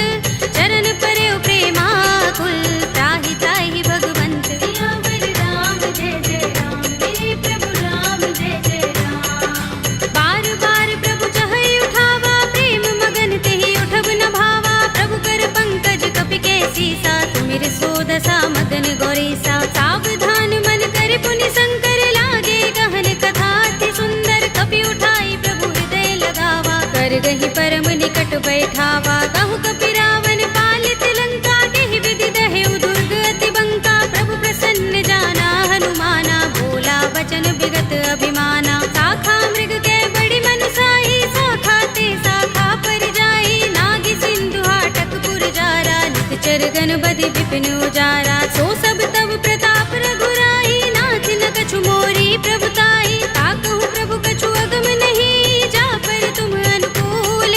चरण परयो प्रेमाकुल, त्राहि त्राहि भगवंत। सियावर राम जय जय राम, मेरे प्रभु राम जय जय राम। बार बार प्रभु चहई उठावा, प्रेम मगन तेहि उठब न भावा। प्रभु कर पंकज कपि के सीसा, सुमिर सोदसा मगन गौरीसा। सावधान मन कर पुनि शंकर, लागे गहन कथा अति सुंदर। कपि उठाई प्रभु हृदय लगावा, कर गहि परम निकट बैठावा। कहु कपि रावण पालित लंका, केहि विधि दहेउ दुर्ग अति बंका। प्रभु प्रसन्न जाना हनुमाना, बोला बचन विगत अभिमाना। शाखा मृग के बड़ी मनसाही, शाखा ते शाखा पर जाई। नागी सिंधु हाटक पुर जारा, निकचर गण बधि विपिन उजारा। सो सब तब प्रताप रघुराई, नाथ न कछु मोरी प्रभुताई। ताकहु प्रभु कछु अगम नहीं, जा पर तुम अनुकूल।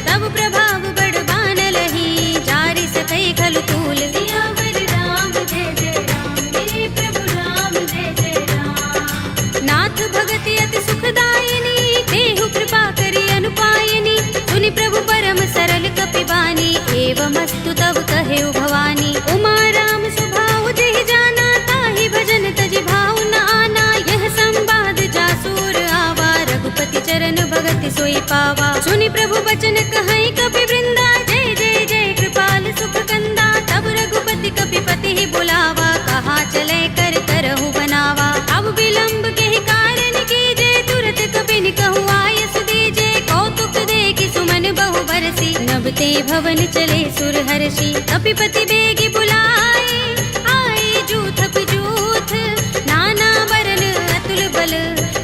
तब प्रभाव बड़ बान लही, जारि सकै खलु तूल। सियावर राम जय जय राम, मेरे प्रभु राम जय जय राम। नाथ भगति अति सुखदायिनी, देहु कृपा करि अनुपायिनी। सुनि प्रभु परम सरल कपि बानी, एवमस्तु तब कहेउ भवानी। उमा राम स्वभाव जेहि जाना, ताहि भजन तजि भाव न आना। यह संवाद जासुर आवा, रघुपति चरण भगति सोई पावा। सुनि प्रभु बचन कहई कपि वृंदा, जय जय जय कृपाल सुख कंदा। तब रघुपति कपि पति ही बुलावा, कहा चले कर करहु बनावा। अब विलंब के कारण कीजे, तुरत कपि कहु आयस दीजे। कौतुक देखि सुमन बहु बरसी, नभ ते भवन चले सुर हर्षि। कपिपति बेगी बुलाए, आए जूथ जूथ। नाना बरन अतुल बल,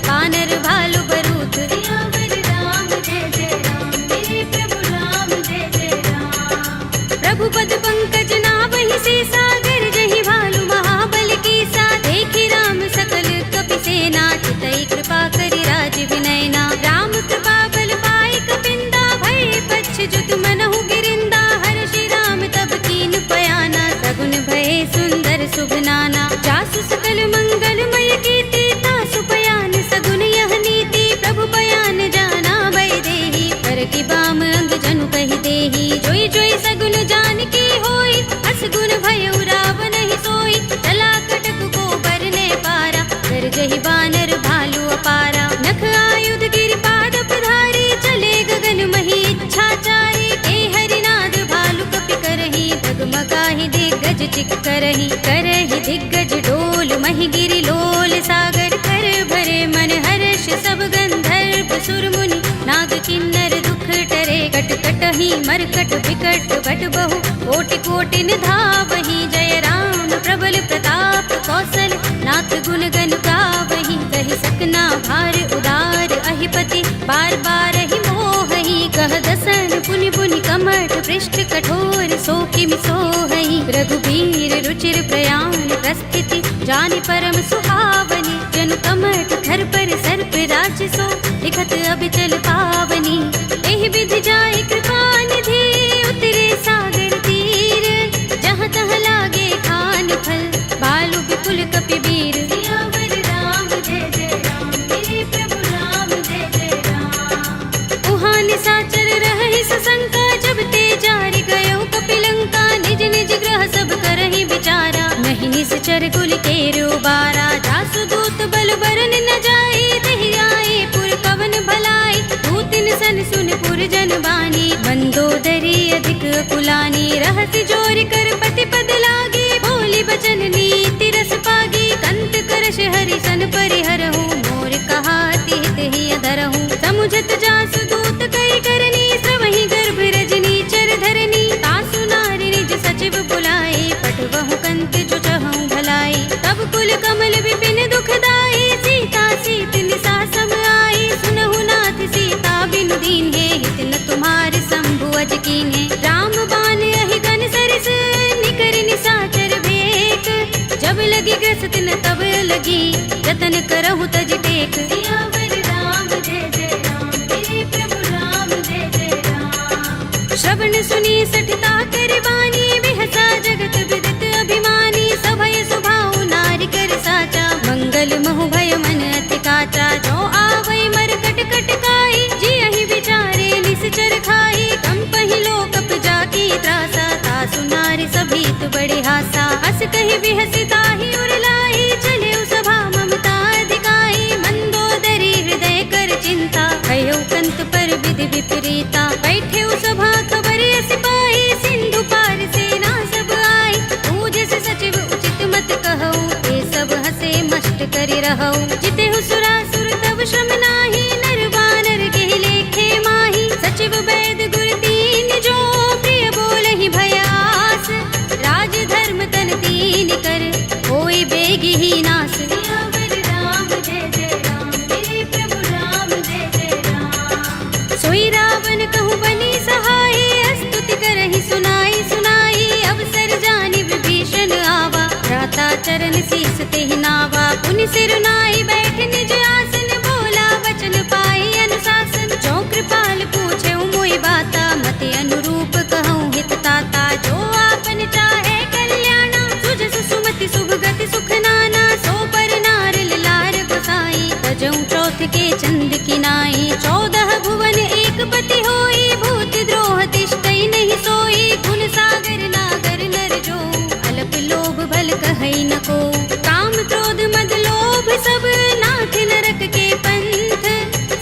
बानर भालु बरूथ। सियावर राम जय जय राम, मेरे प्रभु राम जय जय राम। प्रभु पद पंकज नावहि सीसा, गरजहि भालु महाबल कीसा। देखि राम सकल कपि सेना, चितई कृपा करि राज विनयना। राम कृपा बल पाई कपिंदा, भय पच्छ जुत मनहु गिरिंदा। हर्षि राम तब कीन पयाना, सगुन भय सुंदर शुभ नाना। जासु सकल मंगलमय कीर्ति, तासु पयान सगुन यह नीति। प्रभु पयान जाना भय देहि, पर की बाम अंग जनु कहि देहि। जोई जोई सगुन जानकी होई, अस गुण भयउ रावण ही सोई। चला कटक को बरने पारा, कर जहि बानर भालु अपारा। नख आयुध गिरि पाद पधारी, चले गगन मही इच्छाचारी। ए हरिनाद भालु कपि करहि, डगमगाहि दिग्गज चिक करहि। करहि दिग्गज डोल, महि गिरि लोल सागर। कर भरे मन हर्ष सब गंधर्व सुर मुनि, नाग किन्नर दुख टरे। कट कटहि मरकट विकट भट बहु, कोटि कोटि निधावहि। जय राम प्रबल प्रताप कौशल, नाथ गुण गण गावहि। कहि सकना भार उदार, अहिपति बार बार ही मोहहि। कह दसन पुनि पुनि कमठ, पृष्ठ कठोर सो किमि सोहहि। रघुबीर रुचिर प्रयाण प्रस्थिति, जानि परम सुहावनी। जनु कमठ धर पर सर्प राजसो, लिखत अबिचल पावनी। एहि विधि जाय कृपा निधि, उतरे सागर तीर। जहाँ तहाँ लागे खान फल, बालु विपुल कपि वीर। सियावर राम जय जय राम, मेरे प्रभु राम जय जय राम। उहाँ निशाचर रहहि सशंका, जब ते जारि गयो कपिलंका। निज निज ग्रह सब करहि विचारा, नहीं निश्चर कुल केरो बारा। जासु दूत बल बरन न जाई, देहि आए पुर कवन भलाई। दूतिन सन सुन पुरजन बानी, मंदोदरी अधिक कुलानी, रहसि जोर कर पति पद लागी, बोली बचन नीति रस पागी, कंत करश हरि सन परिहरहु, मोर कहा हित ही अधरहु, समुझत जासु दूत कई करनी, श्रवहि गर्भ रजनी चर धरनी, तासु नारी निज सचिव बुलाए, पठवहु कंत जो चहु भलाई, तब कुल कमल विपिन दुखदाई, सीता सीत निसा सम आई, सुनहु नाथ सीता बिनु दीन है, हित न तुम्हारे शंभु अज कीन्हे, राम बाण अहि गन सरिस, निकर निसाचर भेक, जब लगी ग्रस्त न तब लगी, जतन करहु तज टेक, सियावर राम जय जय राम, मेरे प्रभु राम जय जय राम। श्रवण सुनी सठता कर बानी, बिहसा जगत विदित अभिमानी, सभय सुभाउ नारी कर साचा, मंगल महु भय मन अति काचा, जो आवै मर कट कट काई, जियहि विचारे निश्चर खाई, कंपहि लोक जाकी त्रासा, तासु नारी सभीत बड़े हासा, हस कहि बिहसि ताहि उर लाई, चले सभा ममता अधिकाई, मंदोदरी हृदय कर चिंता, कह्यो कंत पर विधि विपरीता, बैठे सभा खबर अस पाई, सिंधु पार सेना सब आई, पूजस सचिव उचित मत कहऊ, ये सब हसे मष्ट करि रहऊ, जितेहु सुरासुर तब श्रम नाही, नर बानर के लेखे माही, सचिव वैद गुर दीन जो, प्रिय बोलहि भयास, राज धर्म तन दीन कर, होई बेगी ही नास, सियावर राम जय जय राम, मेरे प्रभु राम जय जय राम। सोई रावण कहूँ बनी सहाय, स्तुति करहि सुनाई सुनाई, अवसर जानि विभीषण आवा, भ्राता चरण शीस तेहि नावा, पुनि सिर नाई बैठ निज आसन, बोला वचन पाई अनुशासन, जो कृपाल पूछे मोहि बाता, मति अनुरूप कहूँ हित ताता, जो आपन चाहे कल्याणा, सुजस सुमति शुभ गति सुख नाना, सो पर नार लार गोसाई, तजऊँ चौथ के चंद किनाई, 14 भुवन एक पति होई, भूत द्रोह तिष्ठई नहीं सोई, गुण सागर नागर नर जो, अल्प लोभ भल कहई न को, काम क्रोध मद लोभ सब, नाथ नरक के पंथ,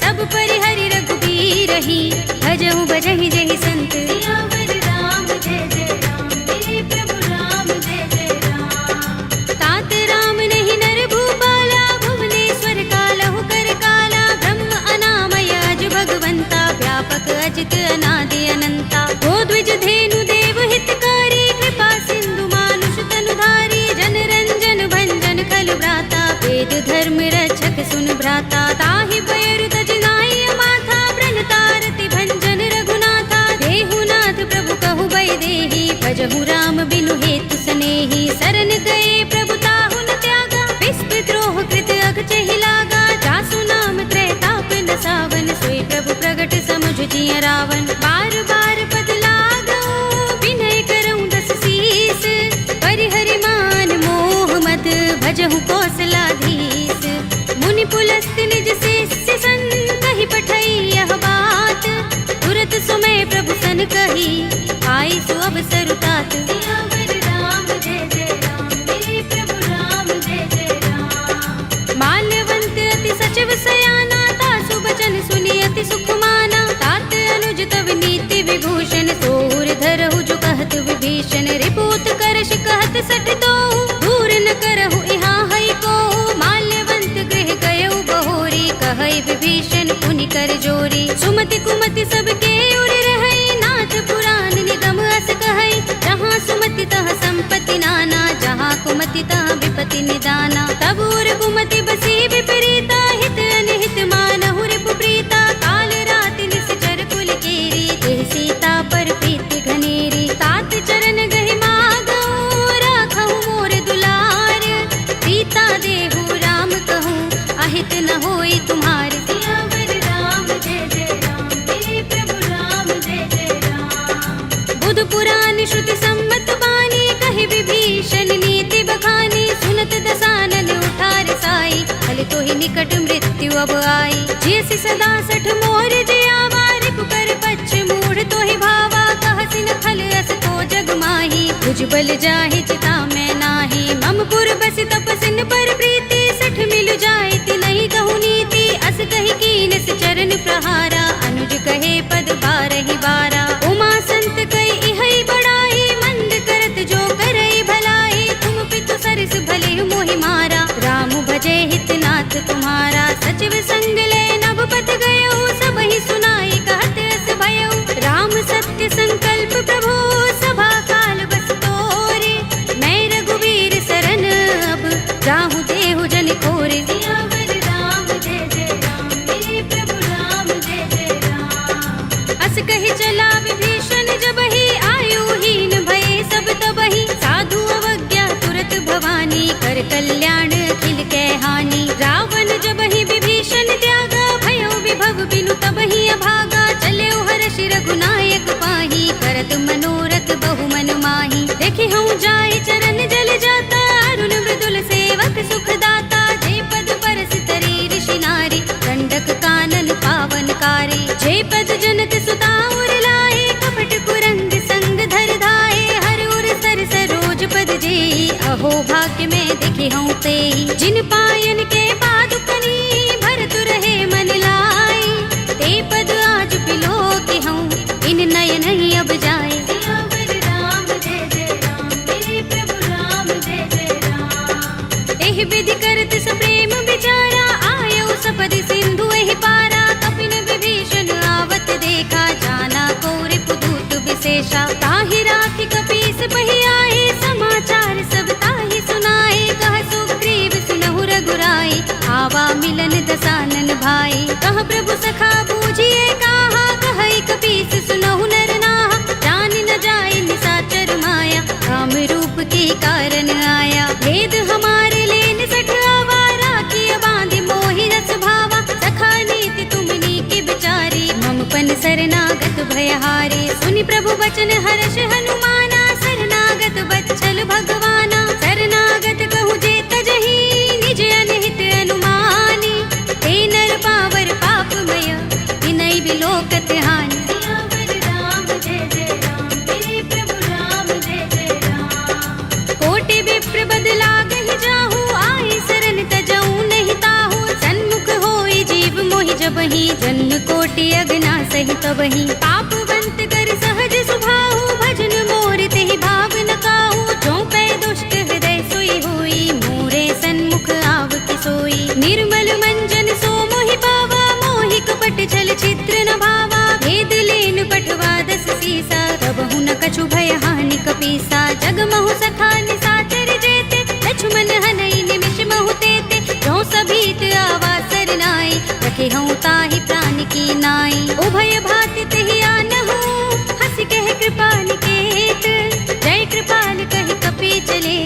सब परिहरि रघुबीर ही, भजहु भजहि जहि संत, सियावर राम जय जय राम, मेरे प्रभु राम जय जय राम। तात राम नहीं नर भूपाला, भुवनेश्वर कालहु कर काला, ब्रह्म अनामय अज भगवंता, व्यापक अजित अनादि अनंता, गोद्विज धेनु देव हितकारी, कृपा सिंधु मानुष तनुधारी, जन रंजन भंजन खल भ्राता, वेद धर्म रक्षक सुन भ्राता, ताहि भयरु तज नाई माथा, ब्रन तारति भंजन रघुनाथा, देहुनाथ प्रभु कहु भय देहि, भजहु राम बिनु हेतु सनेहि, शरण गए प्रभु ताहु न त्यागा, विस्पि द्रोह कृत अगचहि लागा, जासु नाम त्रैताप न सावन, सोई प्रभु प्रगट समुझ जिय रावण, बार बार पद लागऊ, विनय करऊँ दस शीस, परिहरि मान मोह मद, भजहु कौशलाधीश, मुनि पुलस्त निज शिष्य सन, कहि पठई यह बात, तुरत सुमय प्रभु सन कही, आई सु अवसर तात, सियावर राम जय जय राम, मेरे प्रभु राम जय जय राम। माल्यवंत अति सचिव सयाना, तासु बचन सुनि अति सुख माना, तात अनुज तव नीति विभूषण, सोर धरहु जो कहत विभीषण, रिपुत करश कहत सठ दोहु, दूर न करहु इहाँ हई को, माल्यवंत गृह गयउ बहोरी, कहई विभीषण पुनि कर जोरी, सुमति कुमति सबके उर रहई, नाथ पुराण निगम अस कहई, जहाँ सुमति तह संपत्ति नाना, जहाँ कुमति तह विपति निदाना, तब उर कुमति बसी विपरीता, हित अनहित मानहु रिपु प्रीता, काल राति निश्चर कुल केरी, देह सीता पर प्रीति घनेरी, तात चरण गहि मागऊ, राखहु मोर दुलार, सीता देहु राम कहूँ, अहित न होई तुम्हार, सियावर राम जय जय राम, मेरे प्रभु राम जय जय राम। बुध पुराण श्रुति सम्मत बानी, कहि विभीषण नीति बखानी, सुनत दसानन उठार साई, हल तो ही निकट मृत्यु अब आई, जैसी सदा सठ मोर जियावा, रिपु कर पच्छ मूढ़ तो ही भावा, कहसि न खल अस तो जग माही, भुज बल जाहि चिता मैं नाही, मम पुर बसि तपसिन पर प्रीति, सठ मिल जाए ति नहीं कहु नीति, अस कहि कीन चरण प्रहारा, अनुज कहे पद बारहि बारा। उमा संत कई इहई बड़ाई, मंद करत जो करई भलाई। तुम पितु सरस भले मोहि मारा, राम भजे हितनाथ तुम्हारा। सचिव संग ले नभपत गयो, सबहि सुनाई कहत अस भयो। राम सत्य संकल्प प्रभु, सभा काल बस तोरे। मैं रघुवीर सरन अब, जाहु देहु जन खोरे। सियावर राम जय जय राम, मेरे प्रभु राम जय जय राम। अस कहि चला विभीषण जबहि, आयुहीन भये सब तबहि। साधु अवज्ञा तुरत भवानी, कर कल्याण अखिल कै हानि। रावण जबहि विभीषण त्यागा, भयो विभव बिनु तबहि अभागा। चल्यो हर्षि रघुनायक पाहि, करत मनोरथ बहु मन माहि। देखि हूँ जाय चरण जल जाता, अरुण मृदुल सेवक सुख दाता। जे पद परस तरी ऋषि नारी, दंडक कानन पावनकारी। जे पद जनक सुता उर लाए, कपट कुरंग संग धर धाए। हर उर सर सरोज पद जेई, अहो भाग्य में देखे हूँ तेई। जिन पायन के पादुकनी, भरत रहे मन लाई। ते पद आज पिलो के हूँ, इन नयन ही अब जाए। सियावर राम जय जय राम, मेरे प्रभु राम जय जय राम। एहि विधि करत सप्रेम विचारा, आयो सपदि सिंधु एहि पारा। कपिन विभीषण आवत देखा, जाना कोरि पुदूत विशेषा। ताहि राखि कपीस बहि आए, समाचार सब ताहि सुनाए। कह सुग्रीव सुनहु रघुराई, आवा मिलन दसानन भाई। कह प्रभु सखा बूझिए कहा, कहई कपीस सुनहु नर नाहा। जान न जाय निशाचर माया, काम रूप के कारण आया। भेद हमारे लेन सठ आवारा, किया बांधि मोहि रस भावा। सखा नीति तुमनी के बिचारी, ममपन शरणागत भयहारी। सुनि प्रभु बचन हर्ष हनुमाना, शरणागत बच्चल भगवाना। शरणागत कहूँ जे तजहि, निज अनहित अनुमानी। ते नर पावर पापमय, विनय बिलोकत हानि। सियावर राम जय जय राम, मेरे प्रभु राम जय जय राम। कोटि विप्र बदला गहि जाहू, आए शरण तजऊ नहीं ताहू। सन्मुख होई जीव मोहि जबहि, जन्म कोटि अगना सहि तबहि। पापवंत कर सहज सुभाहु, भजन मोर तेहि भाव न काहू। जो पै दुष्ट हृदय सोई होई, मोरे सन्मुख आव कि सोई। निर्मल मंजन सो मोहि पावा, मोहि कपट छल चित्र न भावा। भेद लेन पठवा दस सीसा, तबहु न कछु भय हानि कपीसा। जगमहु सखा निशाचर जेते, लक्ष्मण हनई निमिष महु तेते। जो सभीत आवा सरनाई, रखे हूँ ताहि प्राण की नाई। उभय भाति तेहि आनहु, हंस कह कृपाल केत। जय कृपाल कहि कपि चले,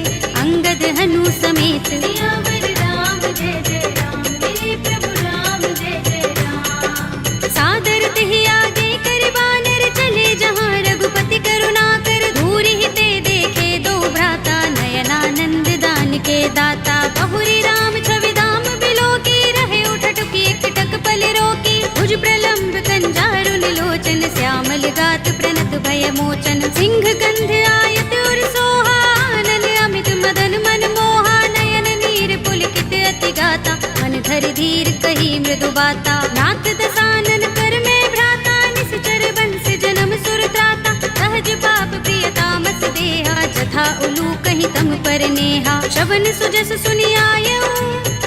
अंगद हनु समेत। सियावर राम जय जय राम, मेरे प्रभु राम जय जय राम। सादर तेहि आगे कर बानर, चले जहाँ रघुपति करुणा कर। धूरि ते देखे दो भ्राता, नयनानंद दान के दाता। बहुरी राम छवि धाम बिलो की, रहे उठटुकी एकटक पल रोकी। भुज प्रलंब कंजारुन लोचन, श्यामल गात प्रणत भय मोचन। सिंह गंध आयत उर सोहा, आनन अमित मदन मन मोहा। नयन नीर पुलकित अति गाता, मन धरि धीर कही मृदु बाता। नाथ दसानन कर में भ्राता, निश्चर बंस जन्म सुर त्राता। सहज पाप प्रियता मस देहा, जथा उलू कहीं तम पर नेहा। श्रवण सुजस सुनि आयऊ,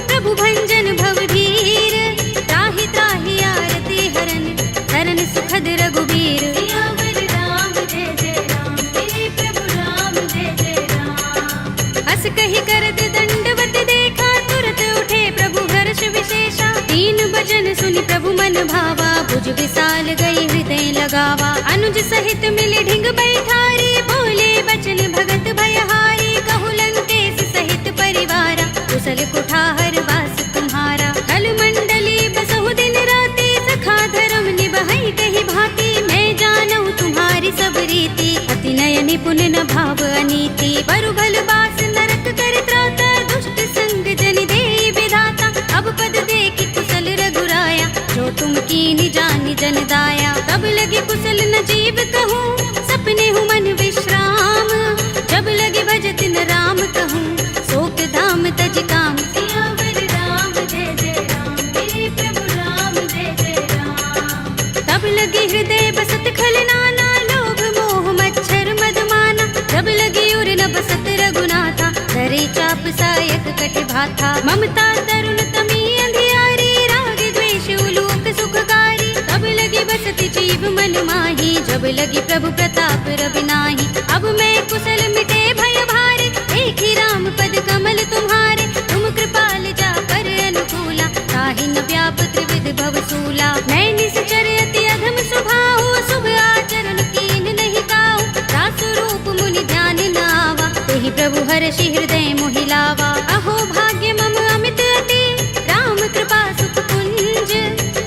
प्रभु भंजन भव भीर। त्राहि त्राहि आरती हरन, शरण सुखद रघुबीर। सियावर राम जय जय राम, मेरे प्रभु राम जय जय राम। हस कहि करत दंडवत देखा, तुरत उठे प्रभु हर्ष विशेषा। दीन भजन सुनि प्रभु मन भावा, भुज विशाल गई हृदय लगावा। अनुज सहित मिले ढिंग बैठारी, बोले बचन भगत भयहारी। कहु लंकेश सहित परिवारा, कुशल कुठार वास तुम्हारा। कल मंडली बसहु दिन राति, सखा धर्म निभहि कहि भांति। मैं जानहु तुम्हारी सब रीति, अति नय निपुण न भाव अनीति। बरु भल बास नरक कर त्राता, दुष्ट संग जन देई विधाता। अब पद देखि कुशल रघुराया, जो तुम कीनि जानि जन दाया। तब लगे कुशल न जीव कहूँ, सपने हूँ मन विश्राम। जब लगे भजत न राम कहूँ, शोक धाम तज काम। सियावर राम जय जय राम, मेरे प्रभु राम जय जय राम। तब लगे लगी हृदय बसत खल नाना, लोभ मोह मच्छर मदमाना। जब लगी उर न बसत रघुनाथा, धरे चाप सायक कट भाथा। ममता तरुण तमी अंधियारी, राग द्वेष उलूक सुखकारी। तब लगी बसती जीव मन माही, जब लगी प्रभु प्रताप रवि नाही। अब मैं कुशल मिटे भय भारे, एक ही राम पद कमल तुम्हारे। तुम कृपाल जा पर अनुकूला, ताहि न व्याप त्रिविध भव सूला। मैं निश्चर अति अधम स्वभाव, शुभ आचरण कीन नहीं काहू। दास रूप मुनि ध्यान न आवा, तेहि प्रभु हर्षि हृदय मोहि लावा। अहो भाग्य मम अमित अति, राम कृपा सुख कुंज।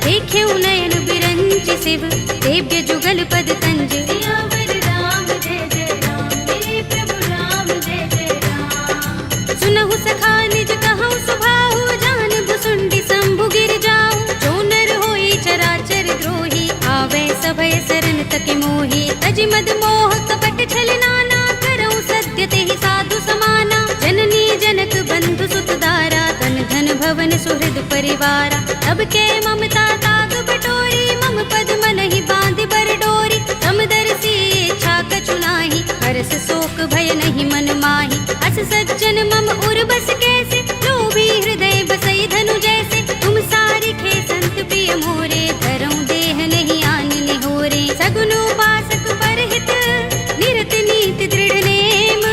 देखेउ नयन बिरंचि शिव, देव्य जुगल पद कंज। सियावर राम जय जय राम, मेरे प्रभु राम जय जय राम। सुनहु सखा निज कहु सुभाहु, जान भुसुंडी शंभु गिर जाऊ। जो नर होई चराचर द्रोही, आवे सभय शरण तक मोही। तज मद मोह कपट छल नाना, करऊं सत्य तेहि साधु समाना। जननी जनक बंधु सुत दारा, तन धन भवन सुहृद परिवारा। तब के ममता ताग बटोरी, मम पद मनहि बांधि बर डोरी। समदर्शी इच्छा कछु नाही, हरस शोक भय नहीं मन माही। अस सज्जन मम उर बस कैसे, लोभी हृदय बसई धनु जैसे। तुम सारिखे संत प्रिय मोरे, धरऊं देह नहीं आन निहोरे। सगुन उपासक परहित, निरत नीति दृढ़ नेम।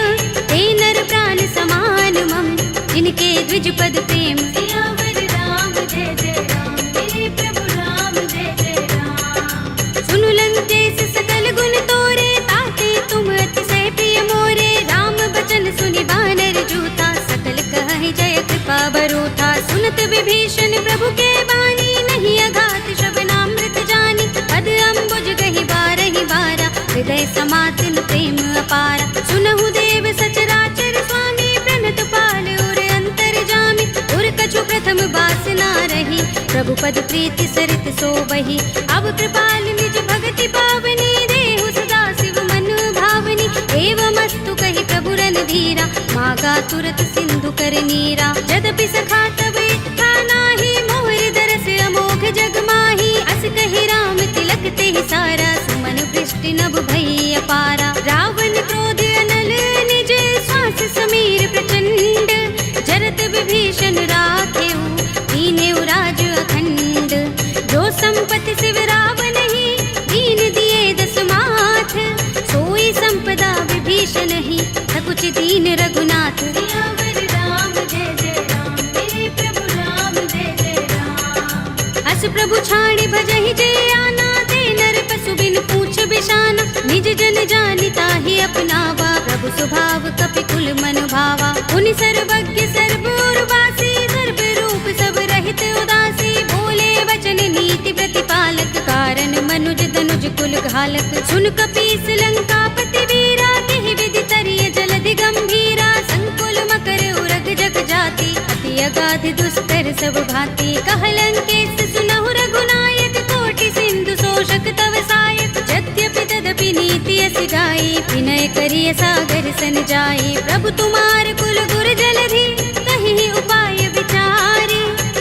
ते नर प्राण समान मम, जिनके द्विज पद प्रेम। सियावर राम जय जय राम, मेरे प्रभु राम जय जय राम। सुनु लंकेश सकल गुण तोरे, ताते तुम अतिशय प्रिय मोरे। राम बचन सुनि बानर जूथा, सकल कहहि जय कृपा बरूथा। सुनत विभीषण प्रभु के बानी, नहीं अघात श्रवणामृत जानी। पद अम्बुज गहि बारहि बारा, हृदय समातिन प्रेम अपारा। सुनहु देव सचराचर स्वामी, प्रणत पाल उर अंतर जामी। उर कछु प्रथम बासना रही, प्रभु पद प्रीति सरित सोबही। अब कृपाल निज भगति पावनी, देहु सदा शिव मन भावनी। एवमस्तु कहि प्रभु रणधीरा, मागा तुरत सिंधु कर नीरा। यद्यपि सखा तब इच्छा नाही, मोर दरस अमोघ जग माही। अस कहि राम तिलक तेहि सारा, सुमन वृष्टि नभ भई अपारा। रावण क्रोध अनल निज, श्वास समीर प्रचंड। जरत विभीषण राखेउ, दीनेउ राज अखंड। जो संपत्ति शिव रावण ही, दीन दिए दस माथ। सोई संपदा विभीषण ही, सकुच दीन रघुनाथ। सियावर राम जय जय राम, मेरे प्रभु राम जय जय राम। अस प्रभु छाड़ी भजहि जे आना, ते नर पशु बिन पूछ बिशाना। निज जन जानि ताहि अपनावा, प्रभु स्वभाव कपि कुल मन भावा। मुनि सर्वज्ञ सर्व उर्वासी, सर्व रूप सब रहित उदासी। बोले वचन नीति प्रतिपालक, कारण मनुज धनुज कुल घालक। सुन कपीस लंकापति वीरा, केहि विधि तरिय जलधि गंभीरा। संकुल मकर उरग जग जाति, अति अगाध दुस्तर सब भांति। कहलंकेश सुनहु रघुनायक, कोटि सिंधु शोषक तव सायक। यद्यपि तदपि नीति अस गाई, विनय करिय सागर सन जाई। प्रभु तुम्हार कुल गुर जलधि, तहि उपाय विचारी।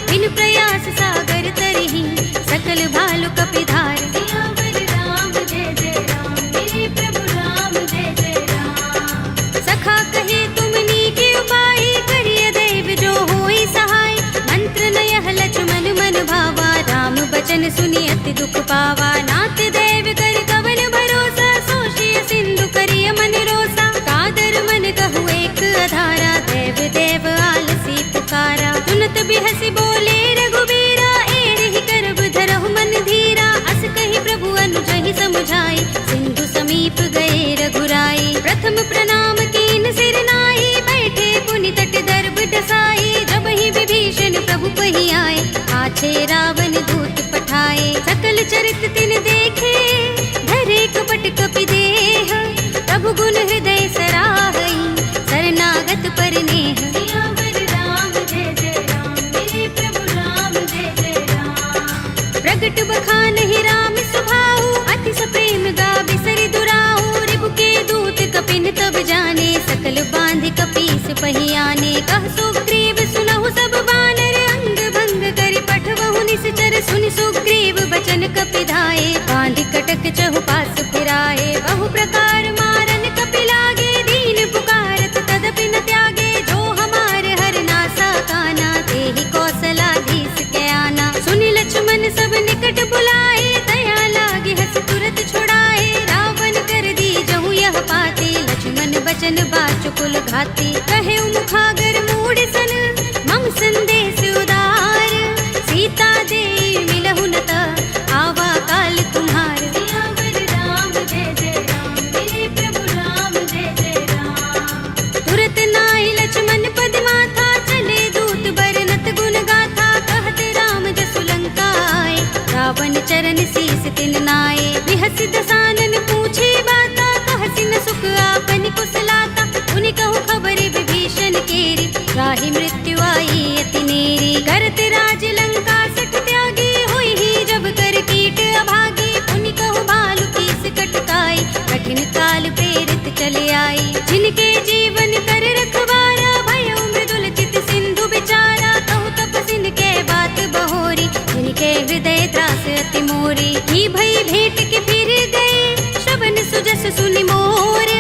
बिन प्रयास सागर तरहि, सकल भालु कपिधार। सियावर राम जय जय राम, मेरे प्रभु राम जय जय राम। सखा कहे तुम नीके उपाय, करिय दैव जो होई सहाय। मंत्र नयह लक्ष्मण मन भावा, राम बचन सुनि अति दुख पावा। नाथ दैव कर कवन भरोसा, सोषिय सिंधु करिय मन रोसा। कादर मन कहु एक अधारा, देव देव आलसी पुकारा। सुनत बिहसि बोले रघुबीरा, एहि करब धरहु मन धीरा। अस कहि प्रभु अनुजहि समुझाई, सिंधु समीप गए रघुराई। प्रथम प्रणाम कीन सिर नाई, बैठे पुनि तट दर्भ डसाई। जब ही विभीषण प्रभु पहि आए, आछे रावण दूत पठाए। सकल चरित तिन देखे, धरे कपट कपि देह। प्रभु गुण हृदय सराहई, शरणागत पर नेह। सियावर राम जय जय राम, मेरे प्रभु राम जय जय राम। प्रगट बखानहि राम सुभाऊ, अति सप्रेम गावि सरि दुराऊ। रिपु के दूत कपिन तब जाने, सकल बांधि कपीस पहि आने। कह सुग्रीव सुनहु सब बानर, अंग भंग करि पठवहु निश्चर। सुनि सुग्रीव बचन कपि धाये, बांधि कटक चहुपास फिराए, बहु प्रकार मारन कपिलागे, दीन पुकारत तदपि न त्यागे, जो हमारे हर नासा काना, तेहि कौशलाधीश के आना। सुनि लक्ष्मण सब निकट बुलाए, दया लागे हस तुरत छुड़ाए, रावण कर दी जहु यह पाती, लक्ष्मण बचन बाचुकुल घाती। कहे मुखागर मूढ़ सन मम संदेश उदार, सीता दे मिलहु न त आवा काल तुम्हार। सियावर राम जय जय राम, मेरे प्रभु राम जय जय राम। तुरत नाहि लक्ष्मण पद माथा, चले दूत बरनत गुण गाथा, कहत राम जसु लंका आए, रावण चरण शीस तिन नाए। बिहस दसानन पूछे बाता, कहसि न सुख आपन कुशलाता, उनि कहु खबर विभीषण केरी, राहि मृत्यु आई अति नेरी। करत राज लंका सठ त्यागी, होई ही जब कर कीट अभागी, उनि कहु भालु कीस कटकाई, कठिन काल प्रेरित चले आई। जिनके जीवन कर रखवारा, भयउ मृदुल चित सिंधु बिचारा, कहु तपसिन के बात बहोरी, जिनके हृदय त्रास अति मोरी। की भई भेंट के फिर गए, श्रवण सुजस सुनि मोर,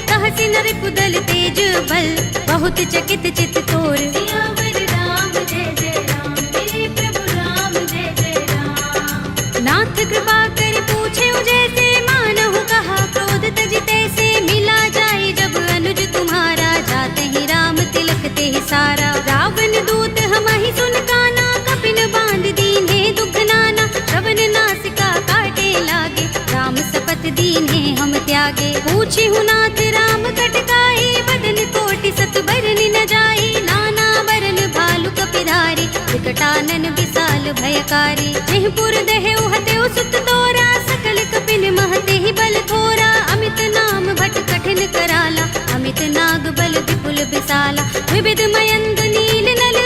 कहसि नर कुदल तेज बल, बहुत चकित चित तोर। सियावर राम जय जय राम, मेरे प्रभु राम जय जय राम। नाथ कृपा कर पूछे जैसे, मानहु कहा क्रोध तज तैसे, मिला जाए जब अनुज तुम्हारा, जाते ही राम तिलक ते सारा। रावण दूत हमहि सुन काना, कपिन बांध दीन्हे दुख नाना, श्रवण नासिका काटे लागे, राम सपत दीन्हे हम त्यागे। पूछी नाथ राम कटकाई, बदन कोटि सत बरनि न जाई, नाना बरन भालु कपिधारी, विकटानन विशाल भयकारी। जेहपुर दहेउ हतेउ सुत तोरा, सकल कपिन महते ही बल थोरा, अमित नाम भट कठिन कराला, अमित नाग बल विपुल विशाला। विविध मयंग नील नल,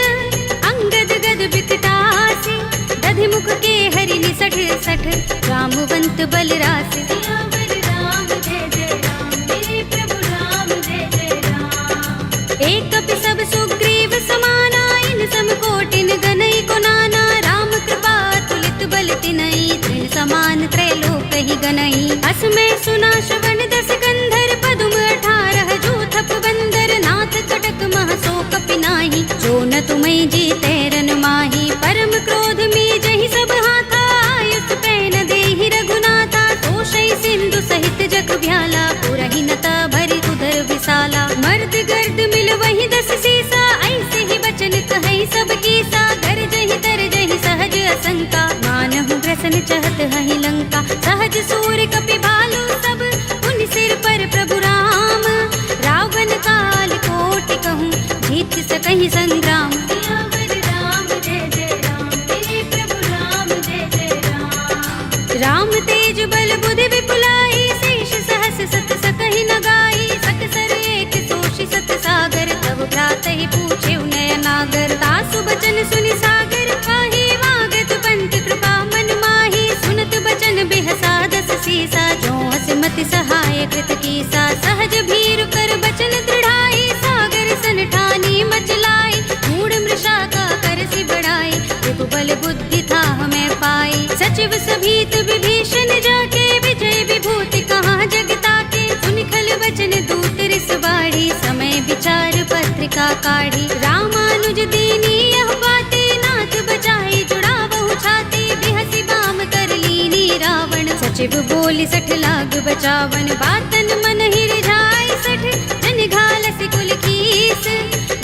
अंगद गद विकटासी, दधि मुख के हरि निसठ सठ, रामवंत बल रासि। सियावर राम जय जय राम, मेरे प्रभु राम जय जय राम। एक कपि सब सुग्रीव समाना, इन सम कोटिन गनई को नाना, राम कृपा तुलित बल तिनई, तृण समान त्रैलोक ही गनई। अस में सुना श्रवण दस गंधर, पदुम 18 जूथप बंदर, नाथ कटक मह सो कपि नाही, जो न तुम्हें जीते रन माही। परम क्रोध में जहि सब हाथा, आयुष पैन देहि रघुनाथा, तोषै सिंधु सहित जग भ्याला, पुरहि नता भरि उदर विशाला। मर्द गर्द मिल वही 10 सीसा, ऐसे ही बचन कहै सब कीसा, गरजहि तरजहि सहज असंका, मानहु ग्रसन चहत हहि लंका। सहज सूर कपि भालु सब, उन सिर पर प्रभु राम, रावण काल कोटि कहूँ, जीत सकहि संग्राम। सियावर राम जय जय राम, मेरे प्रभु राम जय जय राम। राम तेज बल बुद्धि विपुलाई, शेष सहस सत सकहि न गाई, सकसर एक सोषि सत सागर, तब भ्रातहि पूछे नय नागर। तासु बचन सुनि सागर, काहि वागत पंत कृपा मन माही, सुनत बचन बिहसा 10 सीसा, जो हसमति सहाय कृत कीसा। सहज भीरु कर बचन दृढ़ाई, सागर सन ठानी मचलाई, मूढ़ मृषा का करसि बढ़ाई, विपुबल बुद्धि था हमें पाई। सचिव सभीत विभीषण जाके, विजय विभूति कहाँ जगता के, सुनि खल बचन दूत रिस बाढ़ी, समय विचार पत्रिका काढ़ी। रामानुज दीनी यह बातें, नाथ बचाई जुड़ावहु छाती, बिहसि बाम कर लीनी रावण, सचिव बोली 60 लाग बचावन। बातन मन ही रिझाई 60, जन घालसि कुल कीस,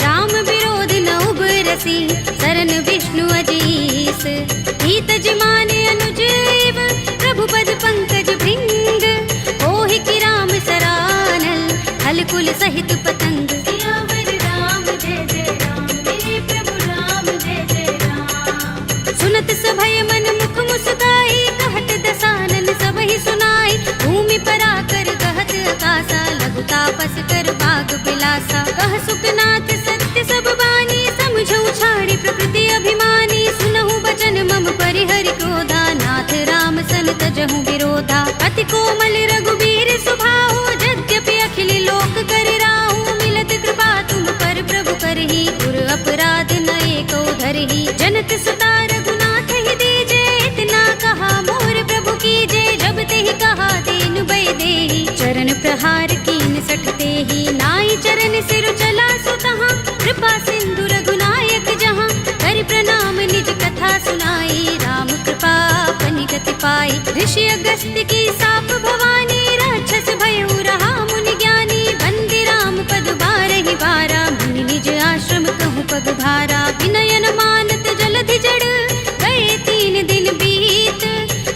राम विरोध न उबरसी, सरन विष्णु अजीस। हित जमाने अनुज एव, प्रभु पद पंकज भृंग, होहि कि राम सरानल, हल कुल सहित पतंग। सियावर राम जय जय राम, मेरे प्रभु राम जय जय राम। सुनत सभय मन मुख मुस्काई, कहत दसानन सबहि सुनाई, भूमि पराकर कहत आकाशा, लघु तापस कर बाग बिलासा। कह सुखनाथ सत्य सब बानी, समझौ छाड़ी प्रकृति अभिमानी, सुनहु बचन मम परिहरि क्रोधा, नाथ राम सन तजहु विरोधा। अति कोमल रघुबीर सुभाहु, यद्यपि अखिल लोक कर राहु, मिलत कृपा तुम पर प्रभु करही, पुर अपराध न एको धरही। जनत सुता रघुनाथ ही दीजे, इतना कहा मोर प्रभु कीजे, जब ते प्रहार कीन सठते ही नाई चरण सिर चला सो तहाँ कृपा सिंधु रघुनायक जहाँ कर प्रणाम निज कथा सुनाई राम कृपा अपनी गति पाई ऋषि अगस्त्य की साप भवानी राक्षस भयउ रहा मुनि ज्ञानी बंदी राम पद बारहि बारा मुनि निज आश्रम कहूँ पग भारा विनयन मानत जलधि जड़ गए 3 दिन बीत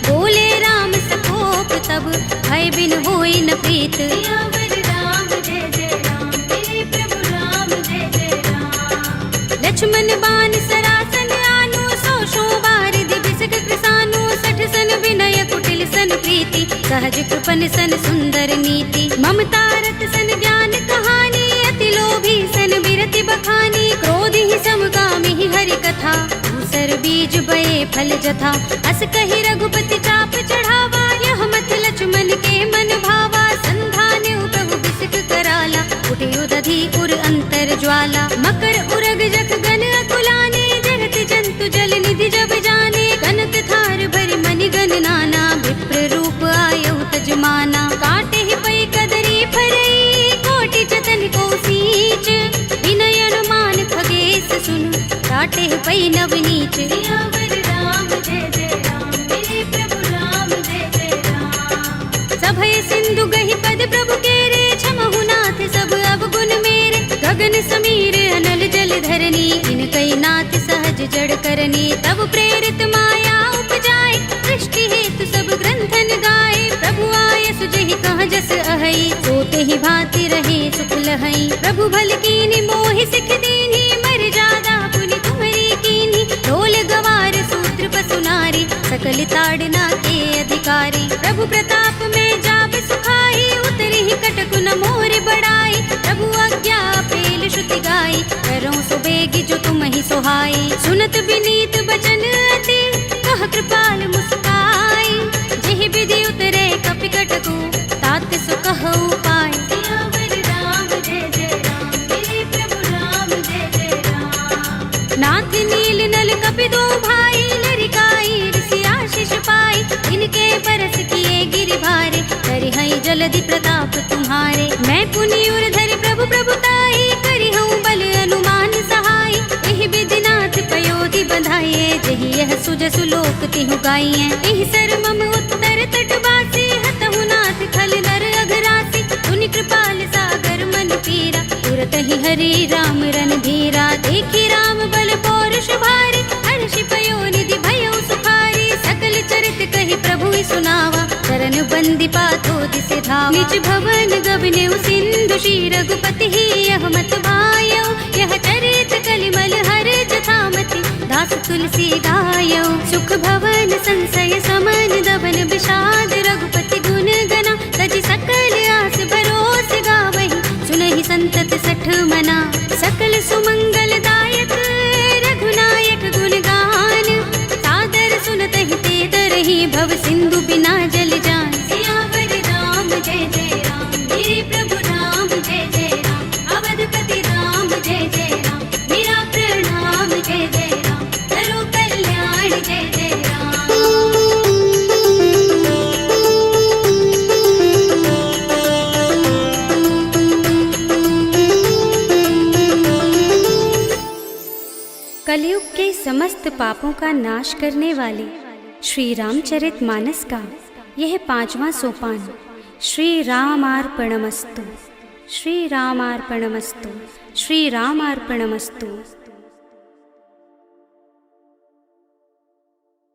बोले राम सकोप तब भय बिन होई न प्रीत सियावर राम जय जय राम मेरे प्रभु राम जय जय राम लक्ष्मण बाण सरासन आनु सौ बारिधि बिसक कृसानु सठ सन विनय कुटिल सन प्रीति सहज कृपन सन सुंदर नीति ममता रत सन ज्ञान कहानी अति लोभी सन बिरति बखानी क्रोध ही समगामी ही हरि कथा दूसर बीज बये फल जथा अस कहि रघुपति चाप चढ़ावा यह मत लक्ष्मण के मन भावा संधान प्रभु बिसक कराला उठे उदधि उर अंतर ज्वाला मकर उरग जख गन अकुलाने जगत जंतु जल निधि जब जाने कनक थार भरि मनि गण नाना विप्र रूप आयु तजमाना काटे ही पै कदरी फरई कोटि जतन को सींच विनय अनुमान खगेश सुन काटे ही पै नव नीच सियावर राम जय जय राम मेरे प्रभु राम जय जय राम सभय सिंधु गहि पद प्रभु केरे छमहु नाथ सब अवगुण मेरे गगन समीर अनल जल धरनी इनकै नाथ सहज जड़ करनी तब प्रेरित माया उपजाए सृष्टि हेतु सब ग्रंथन गाए प्रभु आय सुजहि कह जस अहै सोते ही भांति रहे सुख लहै प्रभु भल कीनि मोहि सिख दीन्ही मर जादा पुनि तुम्हरी कीन्ही ढोल गवार सूत्र पसु नारी सकल ताड़ना के अधिकारी प्रभु प्रताप में जाब सुखाई उतरी ही कटकु न मोर बड़ाई प्रभु आज्ञा पेल श्रुति गाई करो सुबेगी जो तुम ही सुहाई सुनत विनीत बचन अति कह कृपाल मुस्काई जेहि विधि उतरे कपि कटकु तात सु कहु पाय सियावर राम जय जय राम मेरे प्रभु राम जय जय राम नाथ नील नल कपि दो भाई लरिकाई ऋषि आशीष पाई इनके बरस किए गिरि भारे करि हई जलधि प्रताप तुम्हारे मैं पुनि उर धरि प्रभु प्रभुताई करि हूँ बल अनुमान सहाय एहि विधि नाथ पयोधि बंधाइए जहि यह सुजसु लोक तिहु गाइए एहि सर मम उत्तर तट बासी हतहु नाथ खल नर अघरासी सुनि कृपाल सागर मन पीरा तुरत ही हरि राम रन धीरा देखी राम बल पौरुष भारी हर्षि पयो निधि भयो सुखारी सकल चरित कहि प्रभु सुनावा चरण बंदी पाथो दिसे धावा निज भवन गबने सिंधु श्री रघुपति ही यह मत भायो यह चरित कलिमल हर जथामति दास तुलसी गायो सुख भवन संशय समन दबन विषाद रघुपति गुण गना तजि सकल आस भरोस गावहि सुनहि संतत सठ मना सकल सुमंगल दायक रघुनायक गुण गान सादर सुनत ही ते दरहि भव सिंधु बिना जल जान सियावर राम जय जय राम मेरे प्रभु राम जय जय राम अवधपति राम जय जय राम मेरा प्रणाम जय जय राम करो कल्याण जय जय राम कलयुग के समस्त पापों का नाश करने वाले श्री रामचरितमानस का यह 5वां सोपान श्री रामार्पणमस्तु श्री रामार्पणमस्तु श्री रामार्पणमस्तु।